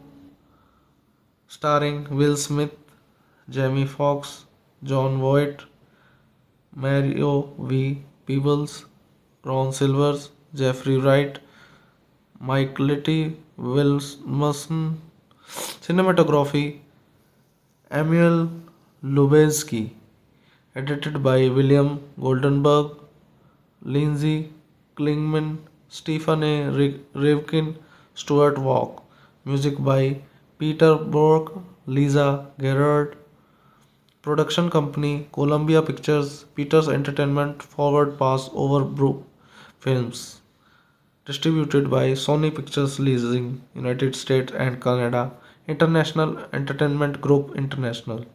starring Will Smith, Jamie Foxx, John Voight, Mario V. Peebles, Ron Silvers, Jeffrey Wright, Mike Litty, Wilmson, cinematography, Emil Lubezki, edited by William Goldenberg, Lindsay Klingman, Stephen A. Rivkin, Stuart Walk. Music by Peter Bork, Lisa Gerard. Production company Columbia Pictures, Peters Entertainment, Forward Pass Over Brook Films. Distributed by Sony Pictures Leasing, United States and Canada. International Entertainment Group International.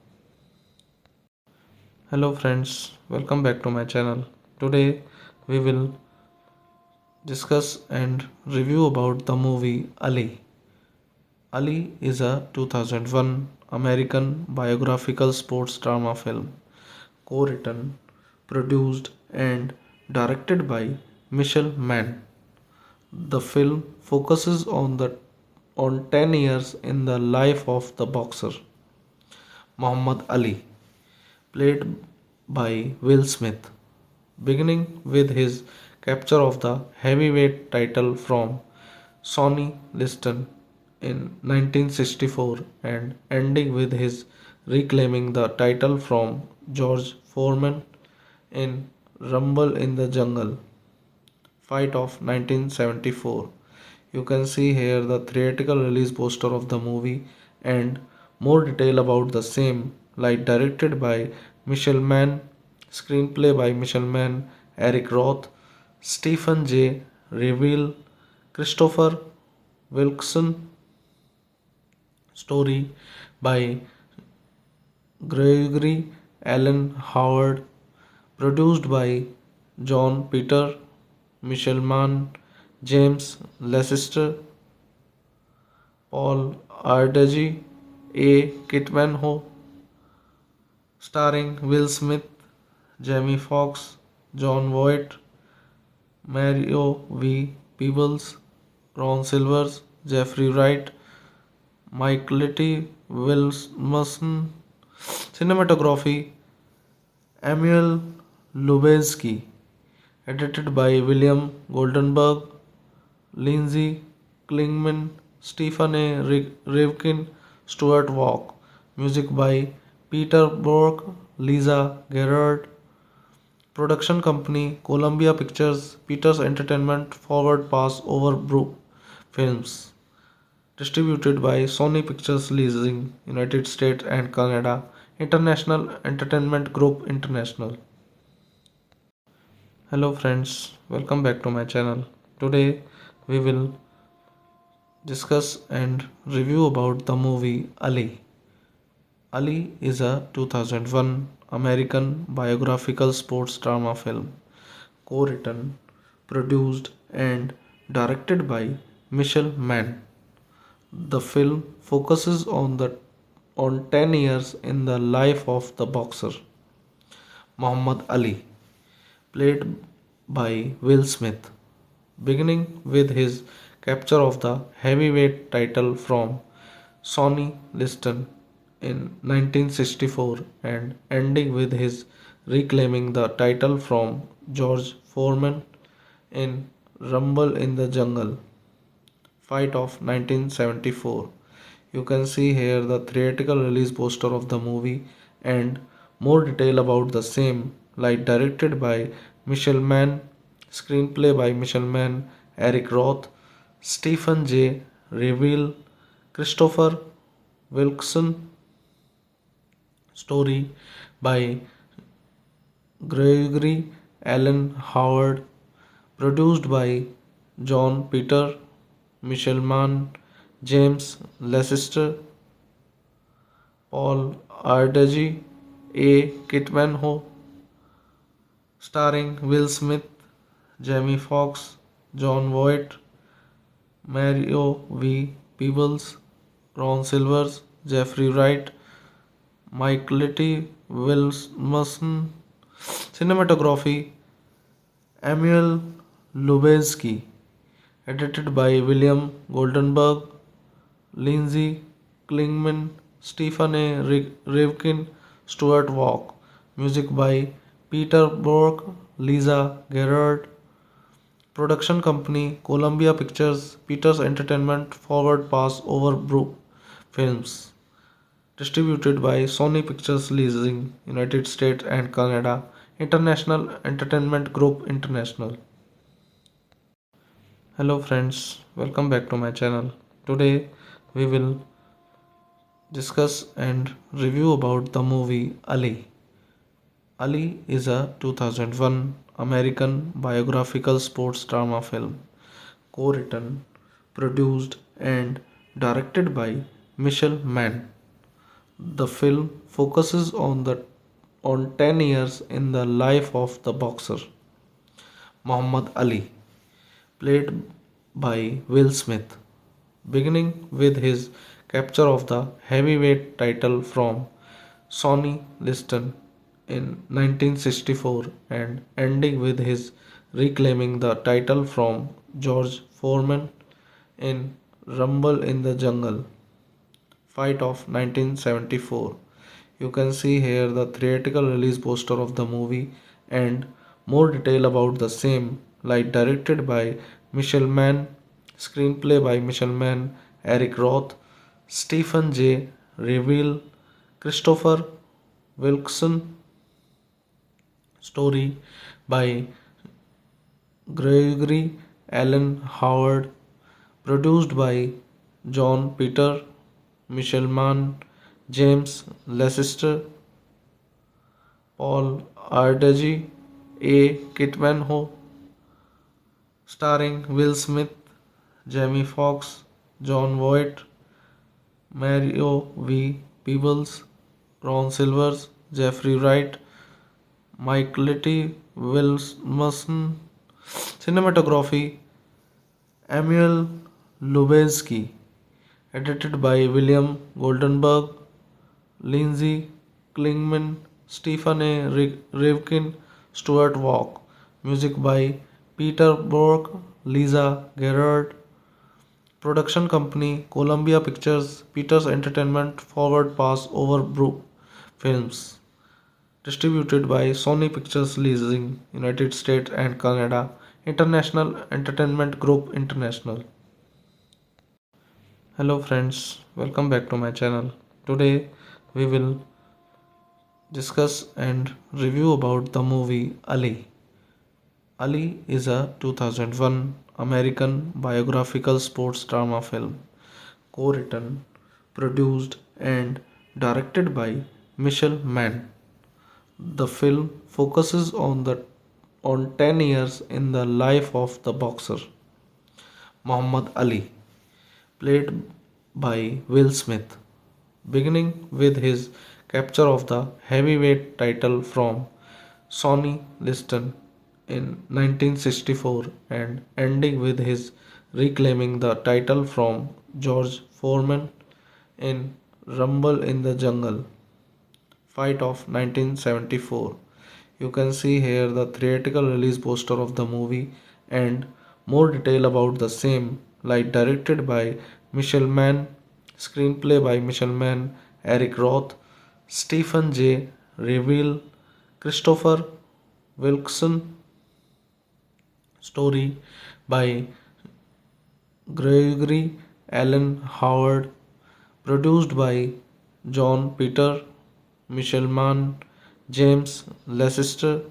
Hello friends, welcome back to my channel. Today we will discuss and review about the movie Ali. Ali is a 2001 American biographical sports drama film, co-written, produced and directed by Michelle Mann. The film focuses on 10 years in the life of the boxer Muhammad Ali, played by Will Smith, beginning with his capture of the heavyweight title from Sonny Liston in 1964 and ending with his reclaiming the title from George Foreman in Rumble in the Jungle fight of 1974. You can see here the theatrical release poster of the movie and more detail about the same, like directed by Michelle Mann, screenplay by Michelle Mann, Eric Roth, Stephen J. Reveal, Christopher Wilkson, story by Gregory Allen Howard, produced by John Peter, Michelle Mann, James Leicester, Paul Ardegi, A. Kitmanho, starring Will Smith, Jamie Foxx, John Voight, Mario V. Peebles, Ron Silvers, Jeffrey Wright, Mike Litty, Wilmson, cinematography, Emil Lubezki, edited by William Goldenberg, Lindsay Klingman, Stephen A. Rivkin, Stuart Walk. Music by Peter Bork, Lisa Gerard. Production company Columbia Pictures, Peters Entertainment, Forward Pass Over Brook Films. distributed by Sony Pictures Leasing, United States and Canada, International Entertainment Group International. Hello friends, welcome back to my channel. Today we will discuss and review about the movie Ali. Ali is a 2001 American biographical sports drama film, co-written, produced and directed by Michelle Mann. The film focuses on 10 years in the life of the boxer Muhammad Ali, played by Will Smith, beginning with his capture of the heavyweight title from Sonny Liston in 1964 and ending with his reclaiming the title from George Foreman in Rumble in the Jungle fight of 1974. You can see here the theatrical release poster of the movie and more detail about the same, like directed by Michelle Mann, screenplay by Michelle Mann, Eric Roth, Stephen J. Reveal, Christopher Wilkson, story by Gregory Allen Howard, produced by John Peter, Michelle Mann, James Leicester, Paul Ardagi, A. Kitmanho, starring Will Smith, Jamie Foxx, John Voight, Mario V. Peebles, Ron Silvers, Jeffrey Wright, Mike Litty, Wilson, cinematography, Emil Lubezki, edited by William Goldenberg, Lindsay Klingman, Stephen A. Rivkin, Stuart Walk. Music by Peter Bork, Lisa Gerard. Production company Columbia Pictures, Peters Entertainment, Forward Pass Overbrook Films. Distributed by Sony Pictures Leasing, United States and Canada, International Entertainment Group International. Hello friends, welcome back to my channel. Today we will discuss and review about the movie Ali. Ali is a 2001 American biographical sports drama film, co-written, produced and directed by Michelle Mann. The film focuses on 10 years in the life of the boxer Muhammad Ali, played by Will Smith, beginning with his capture of the heavyweight title from Sonny Liston in 1964 and ending with his reclaiming the title from George Foreman in Rumble in the Jungle fight of 1974. You can see here the theatrical release poster of the movie and more detail about the same, like directed by Michelle Mann, screenplay by Michelle Mann, Eric Roth, Stephen J. Reveal, Christopher Wilkson, story by Gregory Allen Howard, produced by John Peter, Michelle Mann, James Leicester, Paul Ardagi, A. Kitmanho, starring Will Smith, Jamie Foxx, John Voight, Mario V. Peebles, Ron Silvers, Jeffrey Wright, Mike Litty, Wilson, cinematography, Emil Lubezki, edited by William Goldenberg, Lindsay Klingman, Stephen A. Rivkin, Stuart Walk. Music by Peter Bork, Lisa Gerard. Production company Columbia Pictures, Peters Entertainment, Forward Pass Overbrook Films. Distributed by Sony Pictures Leasing, United States and Canada, International Entertainment Group International. Hello friends, welcome back to my channel. Today we will discuss and review about the movie Ali. Ali is a 2001 American biographical sports drama film, co-written, produced and directed by Michel Mann. The film focuses on 10 years in the life of the boxer Muhammad Ali, played by Will Smith, beginning with his capture of the heavyweight title from Sonny Liston in 1964 and ending with his reclaiming the title from George Foreman in Rumble in the Jungle fight of 1974. You can see here the theatrical release poster of the movie and more detail about the same, like directed by Michel Mann, screenplay by Michel Mann, Eric Roth, Stephen J. Reveal, Christopher Wilkson, story by Gregory Allen Howard, produced by John Peter, Michel Mann, James Leicester,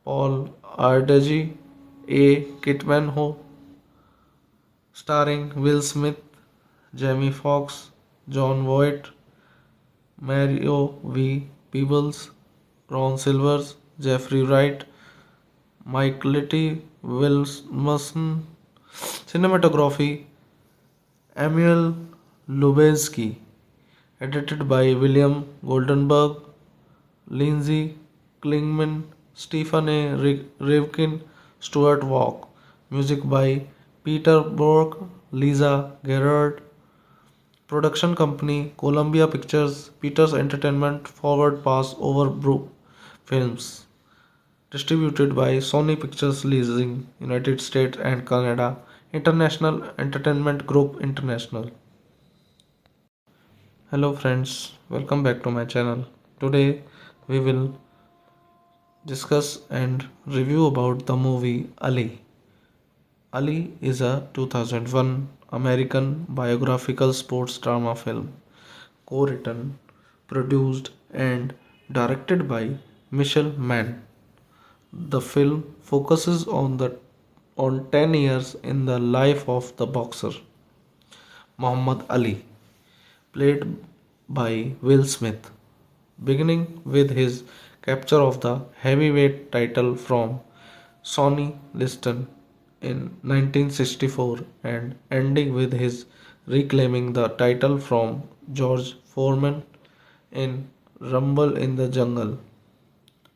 Paul Ardegi, A. Kitmanho, starring Will Smith, Jamie Foxx, John Voight, Mario V. Peebles, Ron Silvers, Jeffrey Wright, Mike Litty, Wilson, cinematography, Emil Lubezki, edited by William Goldenberg, Lindsay Klingman, Stephen A. Rivkin, Stuart Walk. Music by Peter Bork, Lisa Gerard. Production company Columbia Pictures, Peters Entertainment, Forward Pass Over Brook Films. Distributed by Sony Pictures Leasing, United States and Canada. International Entertainment Group International. Hello friends, welcome back to my channel. Today we will discuss and review about the movie Ali. Ali is a 2001 American biographical sports drama film, co-written, produced and directed by Michel Mann. The film focuses on 10 years in the life of the boxer Muhammad Ali, played by Will Smith, beginning with his capture of the heavyweight title from Sonny Liston in 1964 and ending with his reclaiming the title from George Foreman in Rumble in the Jungle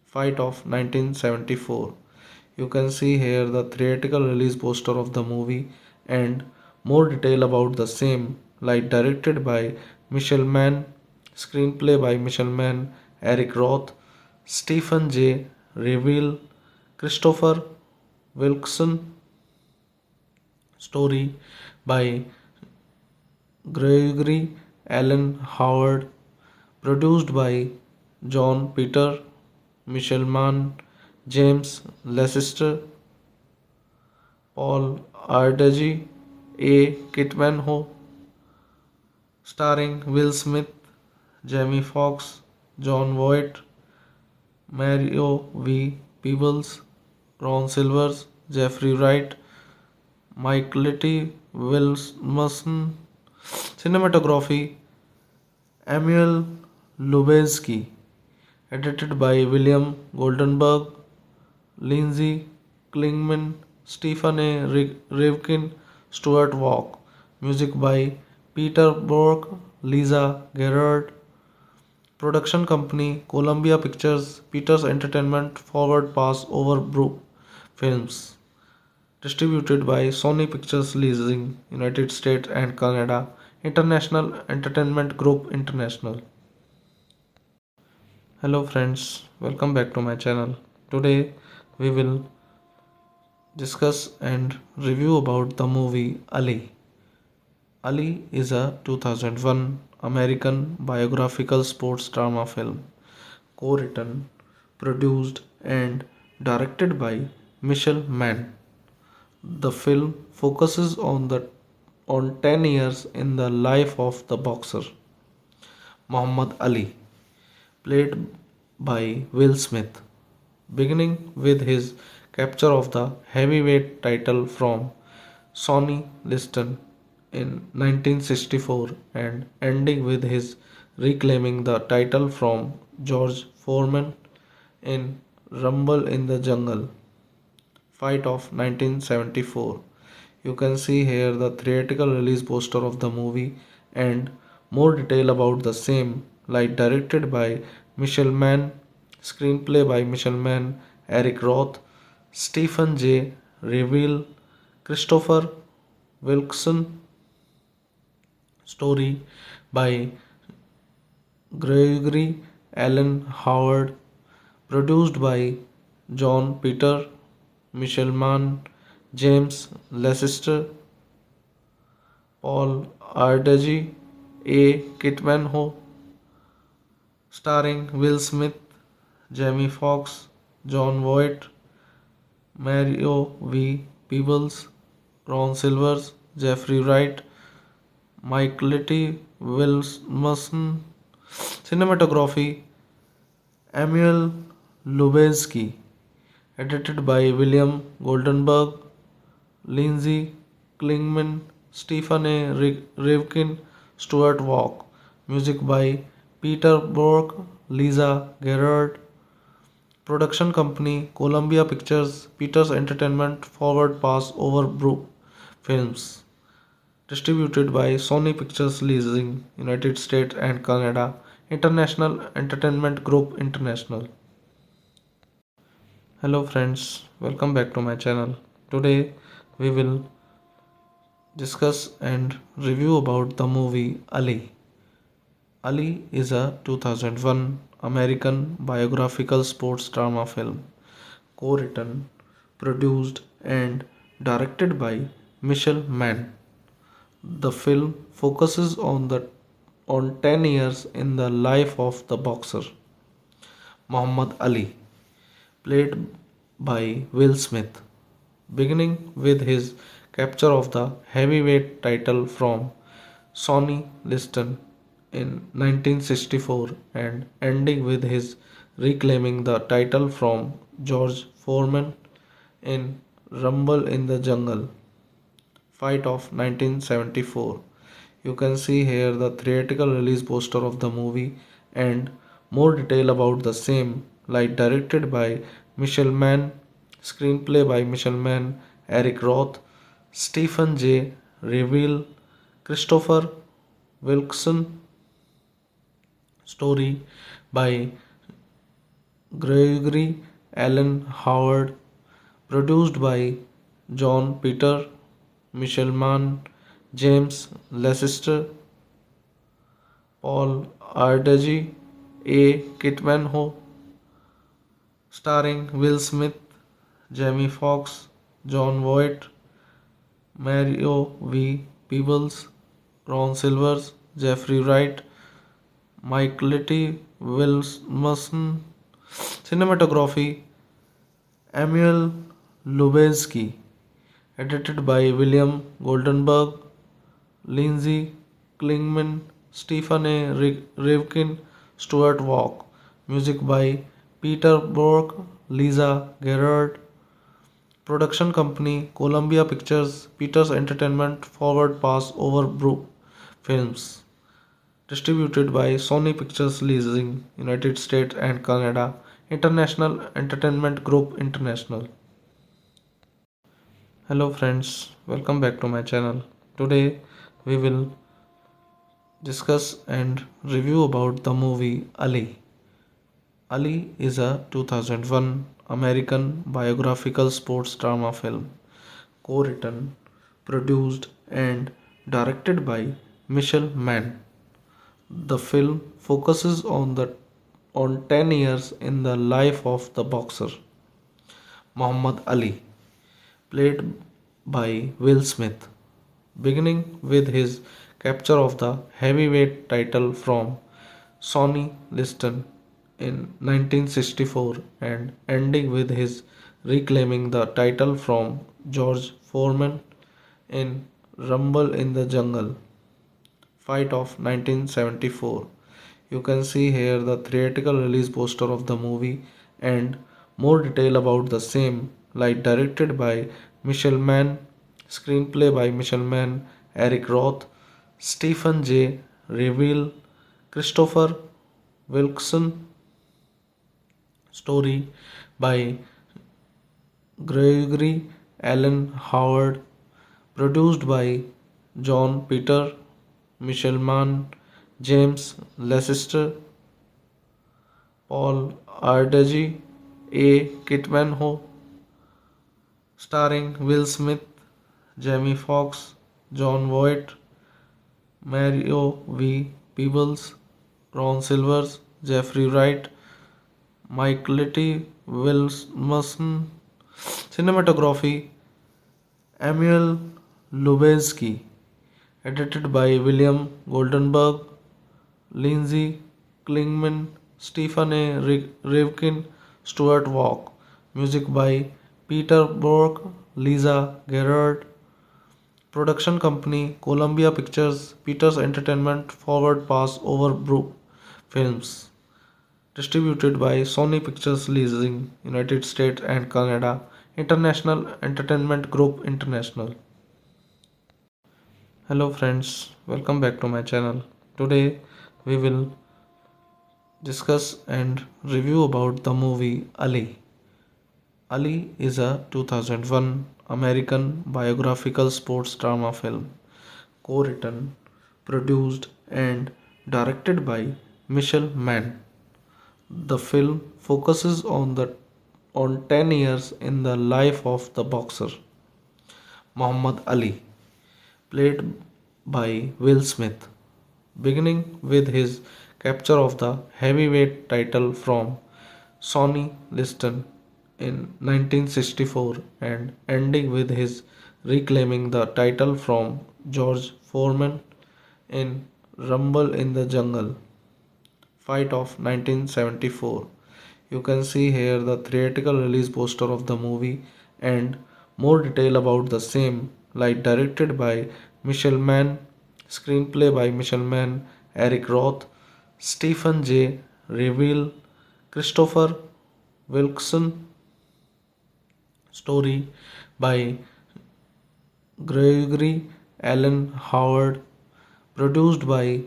fight of 1974. You can see here the theatrical release poster of the movie and more detail about the same, like directed by Michel Mann, screenplay by Michel Mann, Eric Roth, Stephen J. Reveal, Christopher Wilkson, story by Gregory Allen Howard, produced by John Peter, Michel Mann, James Leicester, Paul Ardegi, A. Kitmanho, starring Will Smith, Jamie Foxx, John Voight, Mario V. Peebles, Ron Silvers, Jeffrey Wright, Mike Litty, Wilson, cinematography, Emil Lubezki, edited by William Goldenberg, Lindsay Klingman, Stephen A. Rivkin, Stuart Walk. Music by Peter Bork, Lisa Gerard. Production company Columbia Pictures, Peters Entertainment, Forward Pass Over Brook Films. Distributed by Sony Pictures Leasing, United States and Canada. International Entertainment Group International. Hello friends, welcome back to my channel. Today we will discuss and review about the movie Ali. Ali is a 2001 American biographical sports drama film, co-written, produced and directed by Michel Mann. The film focuses on 10 years in the life of the boxer Muhammad Ali, played by Will Smith, beginning with his capture of the heavyweight title from Sonny Liston in 1964 and ending with his reclaiming the title from George Foreman in Rumble in the Jungle fight of 1974. You can see here the theatrical release poster of the movie and more detail about the same, like directed by Michelle Mann, screenplay by Michelle Mann, Eric Roth, Stephen J. Reveal, Christopher Wilkson, story by Gregory Allen Howard, produced by John Peter, Michelle Mann, James Leicester, Paul Ardegi, A. Kitmanho, starring Will Smith, Jamie Foxx, John Voight, Mario V. Peebles, Ron Silvers, Jeffrey Wright, Mike Litty, Wilson, cinematography, Emil Lubezki, edited by William Goldenberg, Lindsay Klingman, Stephen A. Rivkin, Stuart Walk. Music by Peter Bork, Lisa Gerard. Production company Columbia Pictures, Peters Entertainment, Forward Pass Over Brook Films. Distributed by Sony Pictures Leasing, United States and Canada. International Entertainment Group International. Hello friends, welcome back to my channel. Today we will discuss and review about the movie Ali. Ali is a 2001 American biographical sports drama film, co-written, produced and directed by Michelle Mann. The film focuses on 10 years in the life of the boxer Muhammad Ali, played by Will Smith, beginning with his capture of the heavyweight title from Sonny Liston in 1964 and ending with his reclaiming the title from George Foreman in Rumble in the Jungle fight of 1974. You can see here the theatrical release poster of the movie and more detail about the same, like directed by Michelle Mann, screenplay by Michelle Mann, Eric Roth, Stephen J. Reveal, Christopher Wilkson, story by Gregory Allen Howard, produced by John Peter, Michelle Mann, James Leicester, Paul Ardegi, A. Kitmanho, starring Will Smith, Jamie Foxx, John Voight, Mario V. Peebles, Ron Silvers, Jeffrey Wright, Mike Litty, Wilson, cinematography, Emil Lubezki, edited by William Goldenberg, Lindsay Klingman, Stephen A. Rivkin, Stuart Walk. Music by Peter Bork, Lisa Gerard. Production company Columbia Pictures, Peters Entertainment, Forward Pass Over Brook Films. Distributed by Sony Pictures Leasing, United States and Canada. International Entertainment Group International. Hello friends, welcome back to my channel. Today we will discuss and review about the movie Ali. Ali is a 2001 American biographical sports drama film, co-written, produced and directed by Michelle Mann. The film focuses on 10 years in the life of the boxer Muhammad Ali, played by Will Smith, beginning with his capture of the heavyweight title from Sonny Liston in 1964 and ending with his reclaiming the title from George Foreman in Rumble in the Jungle fight of 1974. You can see here the theatrical release poster of the movie and more detail about the same, like directed by Michelle Mann, screenplay by Michelle Mann, Eric Roth, Stephen J. Reveal, Christopher Wilkson. Story by Gregory Allen Howard. Produced by John Peter, Michelle Mann, James Leicester, Paul Ardagi, A. Kitmanho. Starring Will Smith, Jamie Foxx, John Voight, Mario V. Peebles, Ron Silvers, Jeffrey Wright, Mike Litty, Wilson. Cinematography Emil Lubezki. Edited by William Goldenberg, Lindsay Klingman, Stephen A. Rivkin, Stuart Walk. Music by Peter Bork, Lisa Gerard. Production company Columbia Pictures, Peters Entertainment, Forward Pass Over Brook Films. Distributed by Sony Pictures Leasing, United States and Canada, International Entertainment Group International. Hello friends, welcome back to my channel. Today we will discuss and review about the movie Ali. Ali is a 2001 American biographical sports drama film, co-written, produced and directed by Michelle Mann. The film focuses on 10 years in the life of the boxer Muhammad Ali, played by Will Smith, beginning with his capture of the heavyweight title from Sonny Liston in 1964 and ending with his reclaiming the title from George Foreman in Rumble in the Jungle fight of 1974. You can see here the theatrical release poster of the movie and more detail about the same, like directed by Michelle Mann, screenplay by Michelle Mann, Eric Roth, Stephen J. Reveal, Christopher Wilkson. Story by Gregory Allen Howard. Produced by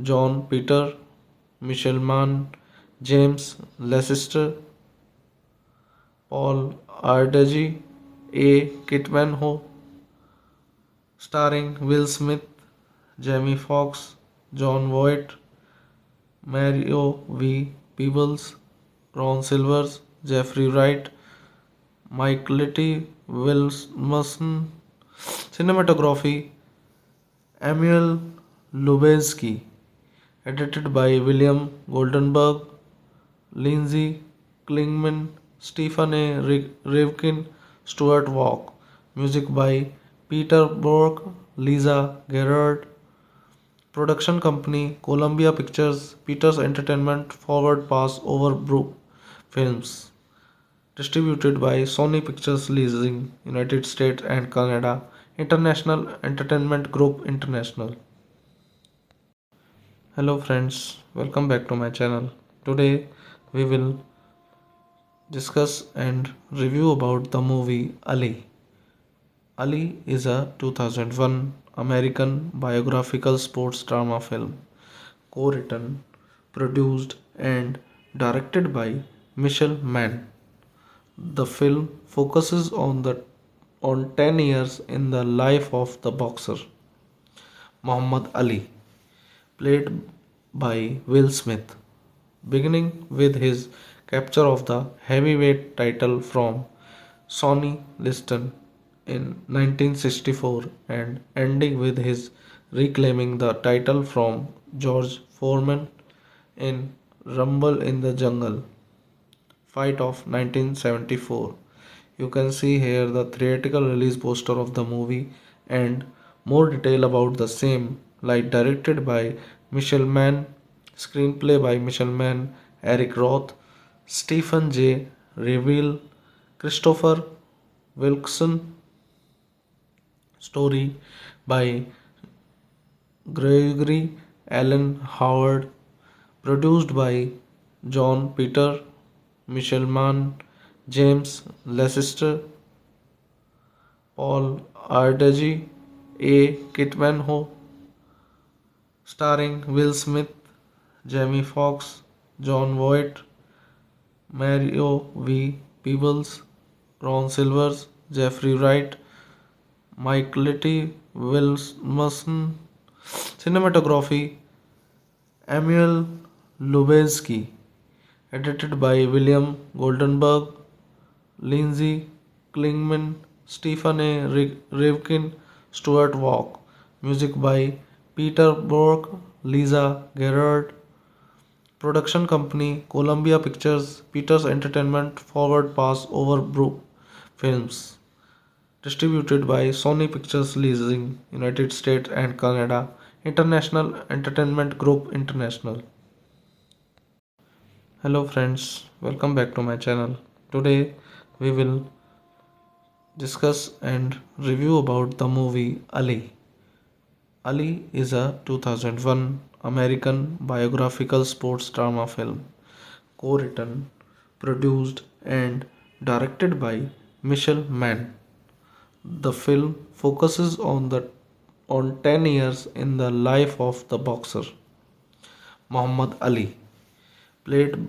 John Peter, Michelle Mann, James Leicester, Paul Ardagi, A. Kitmanho. Starring Will Smith, Jamie Foxx, John Voight, Mario V. Peebles, Ron Silvers, Jeffrey Wright, Mike Litty, Wilson. Cinematography Emil Lubezki. Edited by William Goldenberg, Lindsay Klingman, Stephen A. Rivkin, Stuart Walk. Music by Peter Bork, Lisa Gerard. Production company Columbia Pictures, Peters Entertainment, Forward Pass Over Brook Films. Distributed by Sony Pictures Leasing, United States and Canada, International Entertainment Group International. Hello friends, welcome back to my channel. Today we will discuss and review about the movie Ali. Ali is a 2001 American biographical sports drama film, co-written, produced and directed by Michelle Mann. The film focuses on 10 years in the life of the boxer Muhammad Ali, played by Will Smith, beginning with his capture of the heavyweight title from Sonny Liston in 1964 and ending with his reclaiming the title from George Foreman in Rumble in the Jungle fight of 1974. You can see here the theatrical release poster of the movie and more detail about the same, like directed by Michelle Mann, screenplay by Michelle Mann, Eric Roth, Stephen J. Reveal, Christopher Wilkson. Story by Gregory Allen Howard. Produced by John Peter, Michelle Mann, James Leicester, Paul Ardagi, A. Kitman Ho, starring Will Smith, Jamie Foxx, John Voight, Mario V. Peebles, Ron Silvers, Jeffrey Wright, Mike Litty, Wilson. Cinematography Emil Lubezki. Edited by William Goldenberg, Lindsay Klingman, Stephen A. Rivkin, Stuart Walk. Music by Peter Bork, Lisa Gerard. Production company Columbia Pictures, Peters Entertainment, Forward Pass Over Brook Films. Distributed by Sony Pictures Leasing, United States and Canada. International Entertainment Group International. Hello friends, welcome back to my channel. Today we will discuss and review about the movie Ali. Ali is a 2001 American biographical sports drama film, co-written, produced and directed by Michelle Mann. The film focuses on 10 years in the life of the boxer Muhammad Ali, played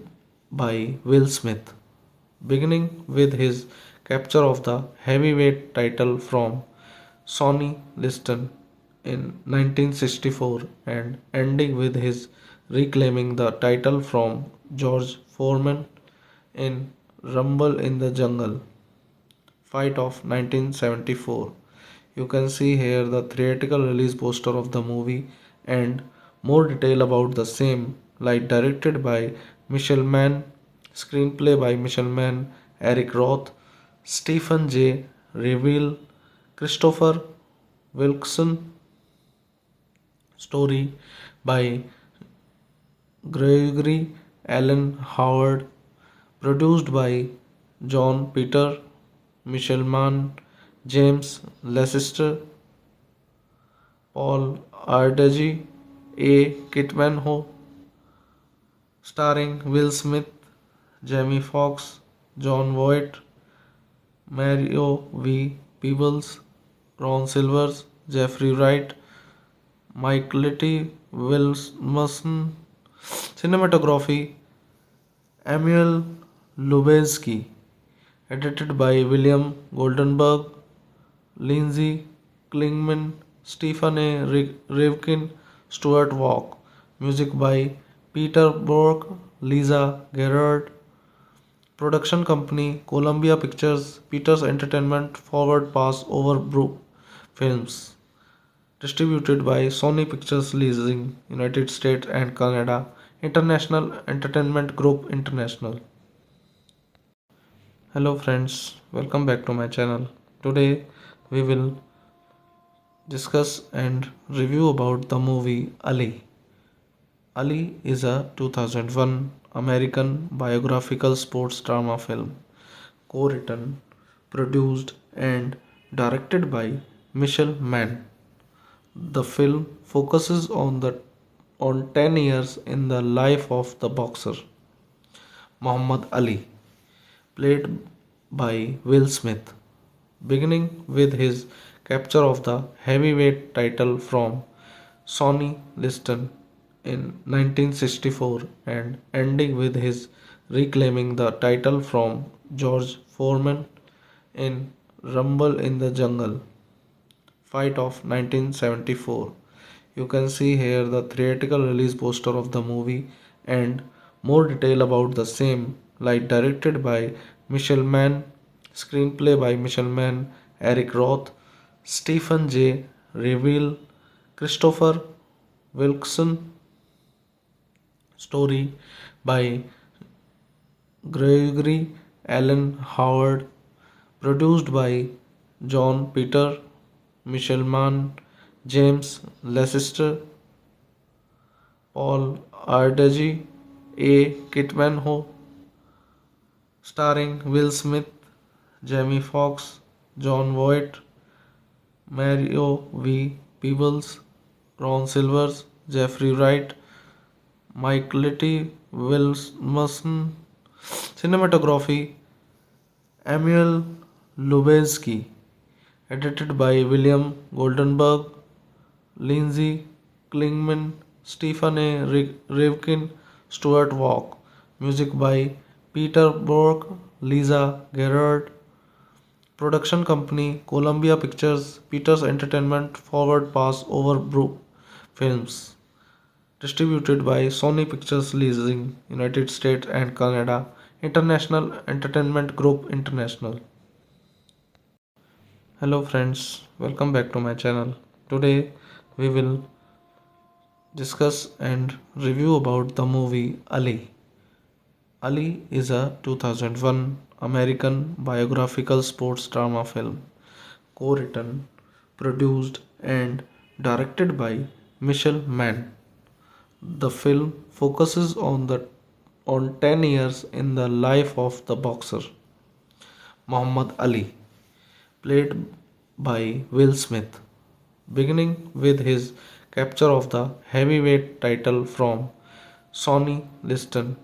by Will Smith, beginning with his capture of the heavyweight title from Sonny Liston in 1964 and ending with his reclaiming the title from George Foreman in Rumble in the Jungle fight of 1974. You can see here the theatrical release poster of the movie and more detail about the same, like directed by Michelle Mann, screenplay by Michelle Mann, Eric Roth, Stephen J. Reveal, Christopher Wilkson, story by Gregory Allen Howard, produced by John Peter, Michelle Mann, James Leicester, Paul Ardegi, A. Kitman Ho, starring Will Smith, Jamie Foxx, John Voight, Mario V. Peebles, Ron Silvers, Jeffrey Wright, Mike Litty, Wilson. Cinematography Emil Lubezki. Edited by William Goldenberg, Lindsay Klingman, Stephen A. Rivkin, Stuart Walk. Music by Peter Bork, Lisa Gerard. Production company Columbia Pictures, Peters Entertainment, Forward Pass Over Brook Films. Distributed by Sony Pictures Leasing, United States and Canada. International Entertainment Group International. Hello friends, welcome back to my channel. Today we will discuss and review about the movie Ali. Ali is a 2001 American biographical sports drama film, co-written, produced and directed by Michelle Mann. The film focuses on 10 years in the life of the boxer Muhammad Ali, played by Will Smith, beginning with his capture of the heavyweight title from Sonny Liston in 1964 and ending with his reclaiming the title from George Foreman in Rumble in the Jungle fight of 1974. You can see here the theatrical release poster of the movie and more detail about the same, like directed by Michelle Mann, screenplay by Michelle Mann, Eric Roth, Stephen J. Reveal, Christopher Wilkson, story by Gregory Allen Howard, produced by John Peter, Michelle Mann, James Leicester, Paul Ardegi, A. Kitman Ho, starring Will Smith, Jamie Foxx, John Voight, Mario V. Peebles, Ron Silvers, Jeffrey Wright, Mike Litty, Wilson. Cinematography Emil Lubezki. edited by William Goldenberg, Lindsay Klingman, Stephen A. Rivkin, Stuart Walk. Music by Peter Bork, Lisa Gerard. Production company Columbia Pictures, Peters Entertainment, Forward Pass Overbrook Films. Distributed by Sony Pictures Leasing, United States and Canada, International Entertainment Group International. Hello friends, welcome back to my channel. Today we will discuss and review about the movie Ali. Ali is a 2001 American biographical sports drama film, co-written, produced and directed by Michelle Mann. The film focuses on 10 years in the life of the boxer Muhammad Ali, played by Will Smith, beginning with his capture of the heavyweight title from Sonny Liston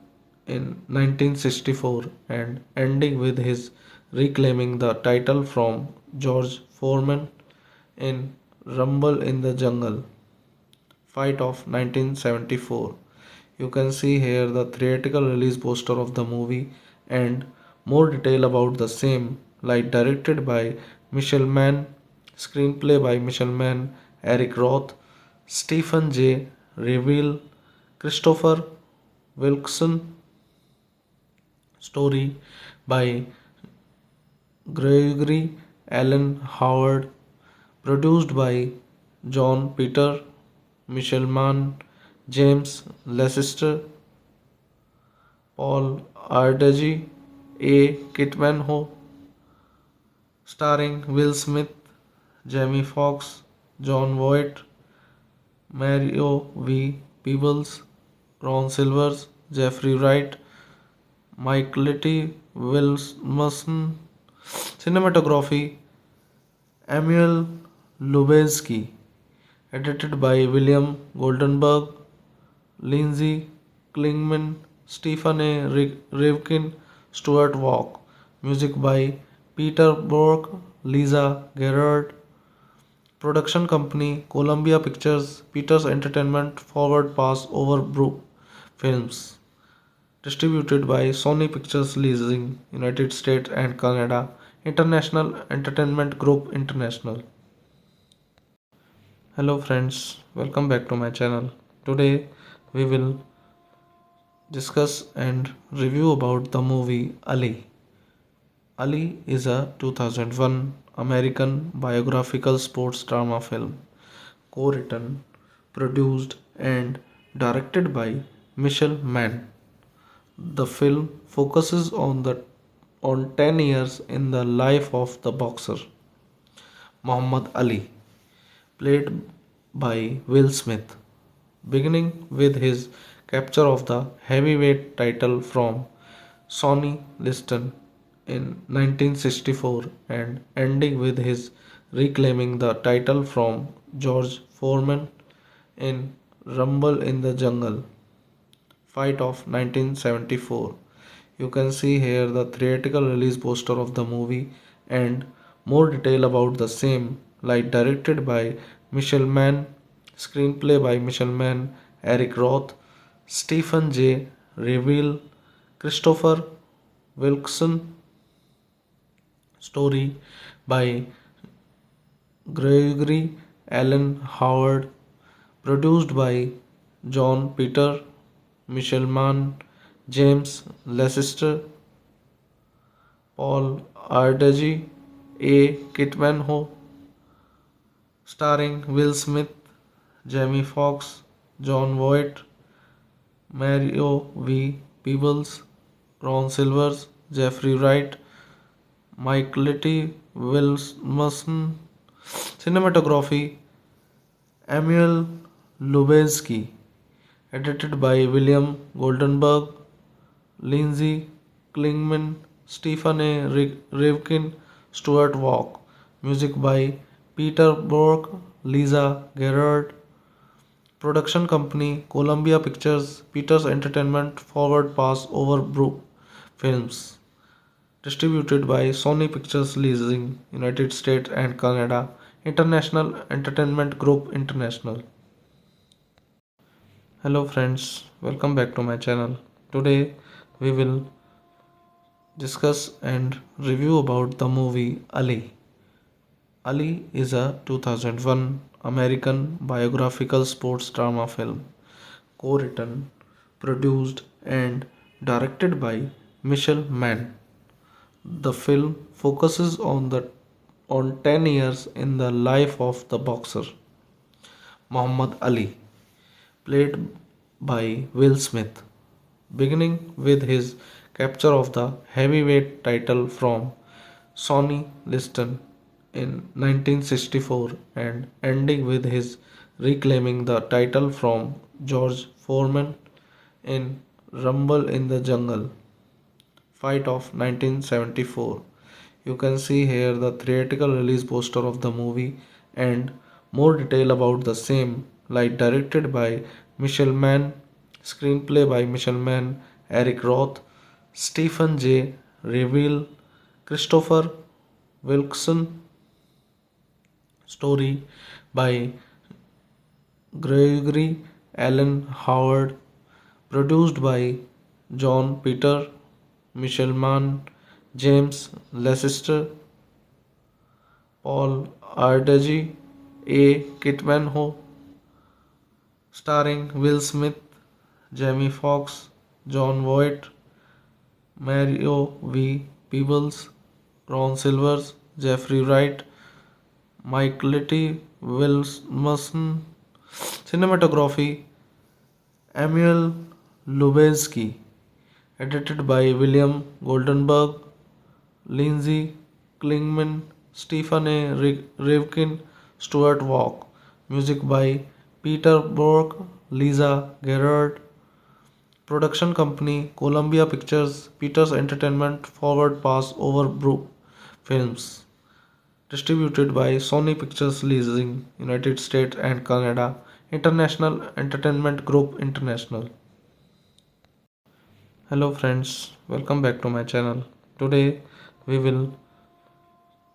in 1964 and ending with his reclaiming the title from George Foreman in Rumble in the Jungle fight of 1974. You can see here the theatrical release poster of the movie and more detail about the same, like directed by Michelle Mann, screenplay by Michelle Mann, Eric Roth, Stephen J. Reveal, Christopher Wilkson, story by Gregory Allen Howard, produced by John Peter, Michelle Mann, James Leicester, Paul Ardegi, A. Kitmanho, starring Will Smith, Jamie Foxx, John Voight, Mario V. Peebles, Ron Silvers, Jeffrey Wright, Mike Litty, Wilson, cinematography, Emil Lubezki, edited by William Goldenberg, Lindsay Klingman, Stephen A. Rivkin, Stuart Walk. Music by Peter Bork, Lisa Gerard. Production company Columbia Pictures, Peters Entertainment, Forward Pass Overbrook Films. Distributed by Sony Pictures Leasing, United States and Canada, International Entertainment Group International. Hello friends, welcome back to my channel. Today we will discuss and review about the movie Ali. Ali is a 2001 American biographical sports drama film, co-written, produced and directed by Michelle Mann. The film focuses on 10 years in the life of the boxer Muhammad Ali, played by Will Smith, beginning with his capture of the heavyweight title from Sonny Liston in 1964 and ending with his reclaiming the title from George Foreman in Rumble in the Jungle fight of 1974. You can see here the theatrical release poster of the movie and more detail about the same, like directed by Michelle Mann, screenplay by Michelle Mann, Eric Roth, Stephen J. Reveal, Christopher Wilkson, story by Gregory Allen Howard, produced by John Peter, Michelle Mann, James Leicester, Paul Ardegi, A. Kitmanho, starring Will Smith, Jamie Foxx, John Voight, Mario V. Peebles, Ron Silvers, Jeffrey Wright, Mike Litty, Wilson, cinematography, Emil Lubezki, edited by William Goldenberg, Lindsay Klingman, Stephen A. Rivkin, Stuart Walk. Music by Peter Bork, Lisa Gerard. Production company Columbia Pictures, Peters Entertainment, Forward Pass Overbrook Films. distributed by Sony Pictures Leasing, United States and Canada, International Entertainment Group International. Hello friends, welcome back to my channel. Today we will discuss and review about the movie Ali. Ali is a 2001 American biographical sports drama film, co-written, produced and directed by Michelle Mann. The film focuses on 10 years in the life of the boxer Muhammad Ali, played by Will Smith, beginning with his capture of the heavyweight title from Sonny Liston in 1964 and ending with his reclaiming the title from George Foreman in Rumble in the Jungle fight of 1974. You can see here the theatrical release poster of the movie and more detail about the same, like directed by Michelle Mann, screenplay by Michelle Mann, Eric Roth, Stephen J. Reveal, Christopher Wilkson, story by Gregory Allen Howard, produced by John Peter, Michelle Mann, James Leicester, Paul Ardegi, A. Kitmanho, starring Will Smith, Jamie Foxx, John Voight, Mario V. Peebles, Ron Silvers, Jeffrey Wright, Mike Litty, Wilson, cinematography, Emil Lubezki, edited by William Goldenberg, Lindsay Klingman, Stephen A. Rivkin, Stuart Walk. Music by Peter Bork, Lisa Gerard. Production company Columbia Pictures, Peters Entertainment, Forward Pass Over Brook Films. Distributed by Sony Pictures Leasing, United States and Canada, International Entertainment Group International. Hello friends, welcome back to my channel. Today we will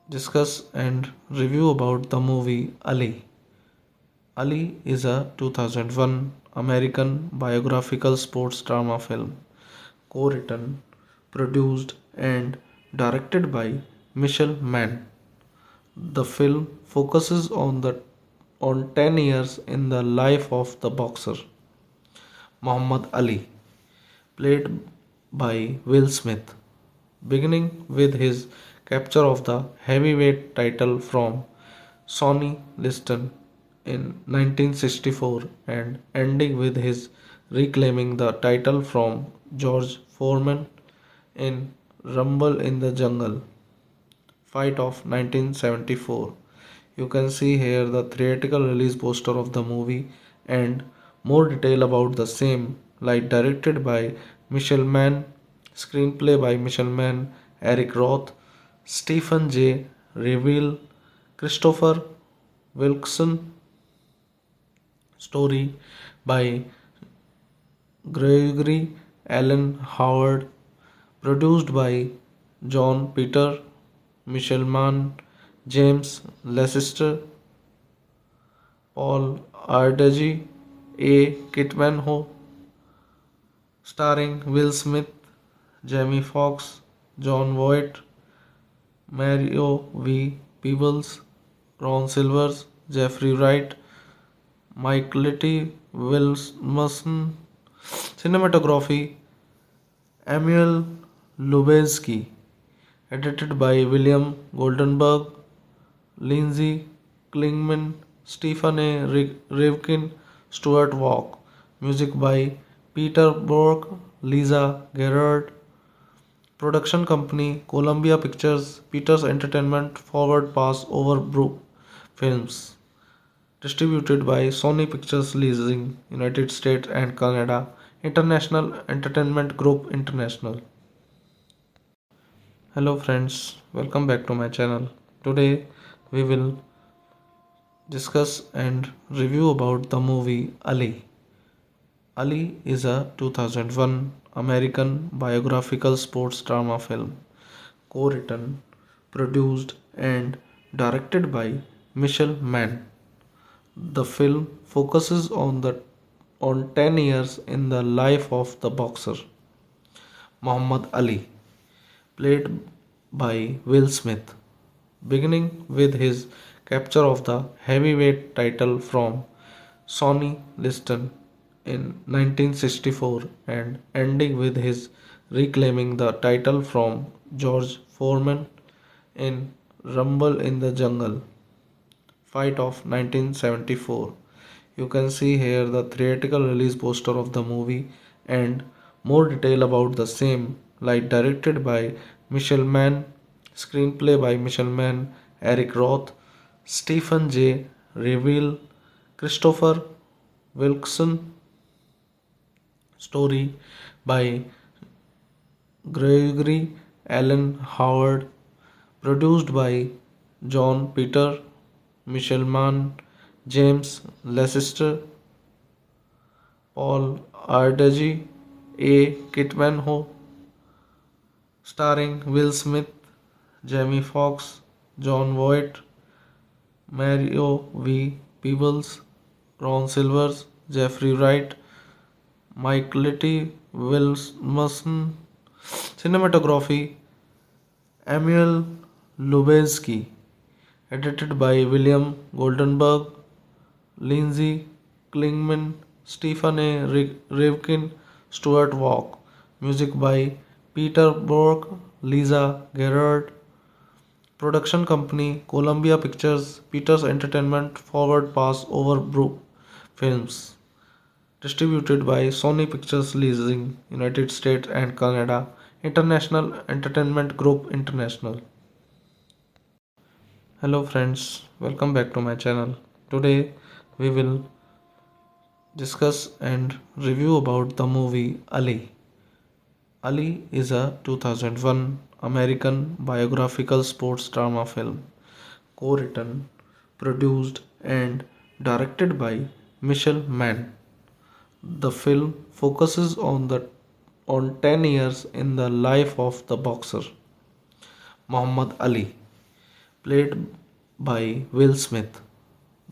discuss and review about the movie Ali. Ali is a 2001 American biographical sports drama film, co-written, produced and directed by Michelle Mann. The film focuses on 10 years in the life of the boxer Muhammad Ali, played by Will Smith, beginning with his capture of the heavyweight title from Sonny Liston in 1964 and ending with his reclaiming the title from George Foreman in Rumble in the Jungle fight of 1974. You can see here the theatrical release poster of the movie and more detail about the same, like directed by Michelle Mann, screenplay by Michelle Mann, Eric Roth, Stephen J. Reveal, Christopher Wilkson, story by Gregory Allen Howard, produced by John Peter, Michelle Mann, James Leicester, Paul Ardegi, A. Kitmanho, starring Will Smith, Jamie Foxx, John Voight, Mario V. Peebles, Ron Silvers, Jeffrey Wright, Mike Litty, Wilson, cinematography, Emil Lubezki, edited by William Goldenberg, Lindsay Klingman, Stephen A. Rivkin, Stuart Walk. Music by Peter Bork, Lisa Gerard. Production company Columbia Pictures, Peters Entertainment, Forward Pass Over Brook Films. Distributed by Sony Pictures Leasing, United States and Canada, International Entertainment Group International. Hello friends, welcome back to my channel. Today we will discuss and review about the movie Ali. Ali is a 2001 American biographical sports drama film, co-written, produced and directed by Michel Mann. The film focuses on 10 years in the life of the boxer Muhammad Ali, played by Will Smith, beginning with his capture of the heavyweight title from Sonny Liston in 1964 and ending with his reclaiming the title from George Foreman in Rumble in the Jungle fight of 1974. You can see here the theatrical release poster of the movie and more detail about the same, like directed by Michel Mann, screenplay by Michel Mann, Eric Roth, Stephen J. Reveal, Christopher Wilkson, story by Gregory Allen Howard, produced by John Peter, Michel Mann, James Leicester, Paul Ardagi, A. Kitmanho, starring Will Smith, Jamie Foxx, John Voight, Mario V. Peebles, Ron Silvers, Jeffrey Wright, Mike Litty, Wilson, cinematography, Emil Lubezki, edited by William Goldenberg, Lindsay Klingman, Stephen A. Rivkin, Stuart Walk. Music by Peter Bork, Lisa Gerard. Production company Columbia Pictures, Peters Entertainment, Forward Pass Over Brook Films. Distributed by Sony Pictures Leasing, United States and Canada, International Entertainment Group International. Hello friends, welcome back to my channel. Today we will discuss and review about the movie Ali. Ali is a 2001 American biographical sports drama film, co-written, produced and directed by Michel Mann. The film focuses on 10 years in the life of the boxer Muhammad Ali, played by Will Smith,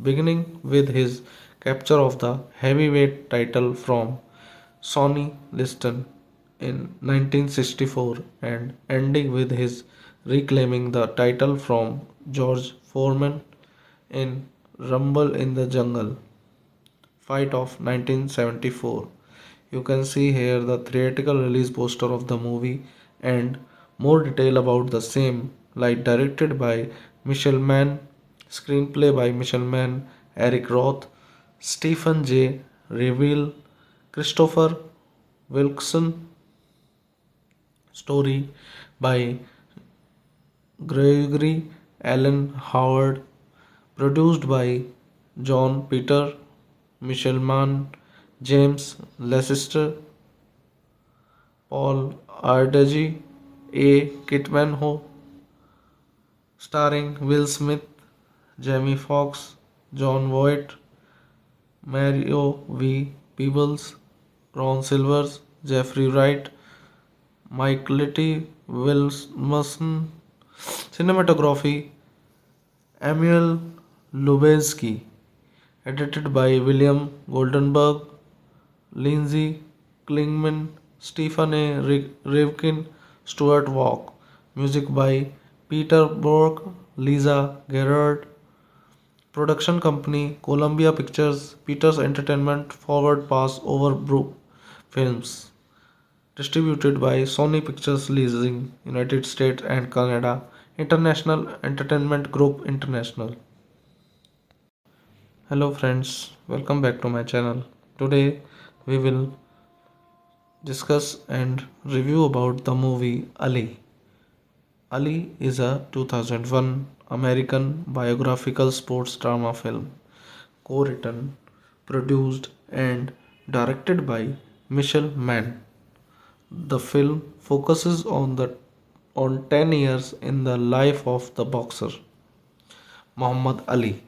beginning with his capture of the heavyweight title from Sonny Liston in 1964 and ending with his reclaiming the title from George Foreman in Rumble in the Jungle fight of 1974. You can see here the theatrical release poster of the movie and more detail about the same, like directed by Michel Mann, screenplay by Michel Mann, Eric Roth, Stephen J. Reveal, Christopher Wilkson, story by Gregory Allen Howard, produced by John Peter, Michel Mann, James Leicester, Paul Ardagi, A. Kitmanho, starring Will Smith, Jamie Foxx, John Voight, Mario V. Peebles, Ron Silvers, Jeffrey Wright, Mike Litty, Wilson, cinematography, Emil Lubezki, edited by William Goldenberg, Lindsay Klingman, Stephen A. Rivkin, Stuart Walk. Music by Peter Bork, Lisa Gerard. Production company Columbia Pictures, Peters Entertainment, Forward Pass Over Brook Films. Distributed by Sony Pictures Leasing, United States and Canada, International Entertainment Group International. Hello friends, welcome back to my channel. Today we will discuss and review about the movie Ali. Ali is a 2001 American biographical sports drama film, co-written, produced and directed by Michel Mann. The film focuses on 10 years in the life of the boxer Muhammad Ali,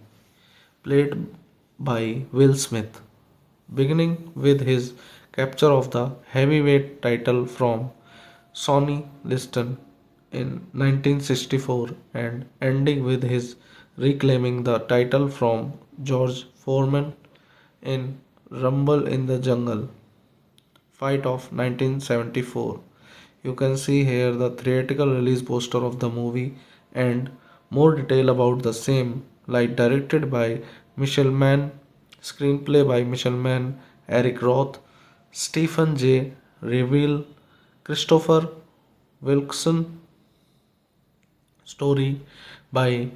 played by Will Smith, beginning with his capture of the heavyweight title from Sonny Liston in 1964 and ending with his reclaiming the title from George Foreman in Rumble in the Jungle fight of 1974. You can see here the theatrical release poster of the movie and more detail about the same, like directed by Michelle Mann, screenplay by Michelle Mann, Eric Roth, Stephen J. Reveal, Christopher Wilkson, story by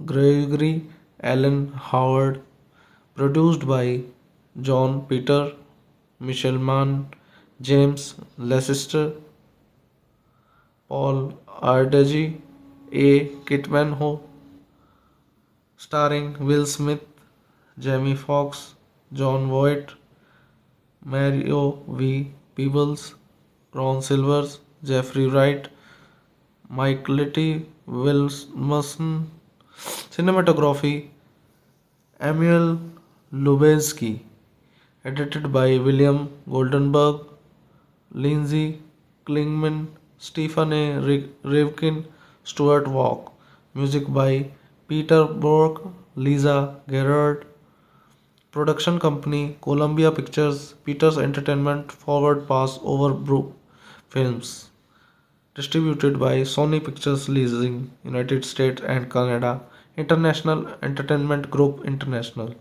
Gregory Allen Howard, produced by John Peter, Michelle Mann, James Leicester, Paul Ardegi, A. Kitmanho, starring Will Smith, Jamie Foxx, John Voight, Mario V. Peebles, Ron Silvers, Jeffrey Wright, Mike Litty, Wilmson, cinematography, Emil Lubezki, edited by William Goldenberg, Lindsay Klingman, Stephen A. Rivkin, Stuart Walk. Music by Peter Bork, Lisa Gerard. Production company Columbia Pictures, Peters Entertainment, Forward Pass Overbrook Films. Distributed by Sony Pictures Leasing, United States and Canada. International Entertainment Group International.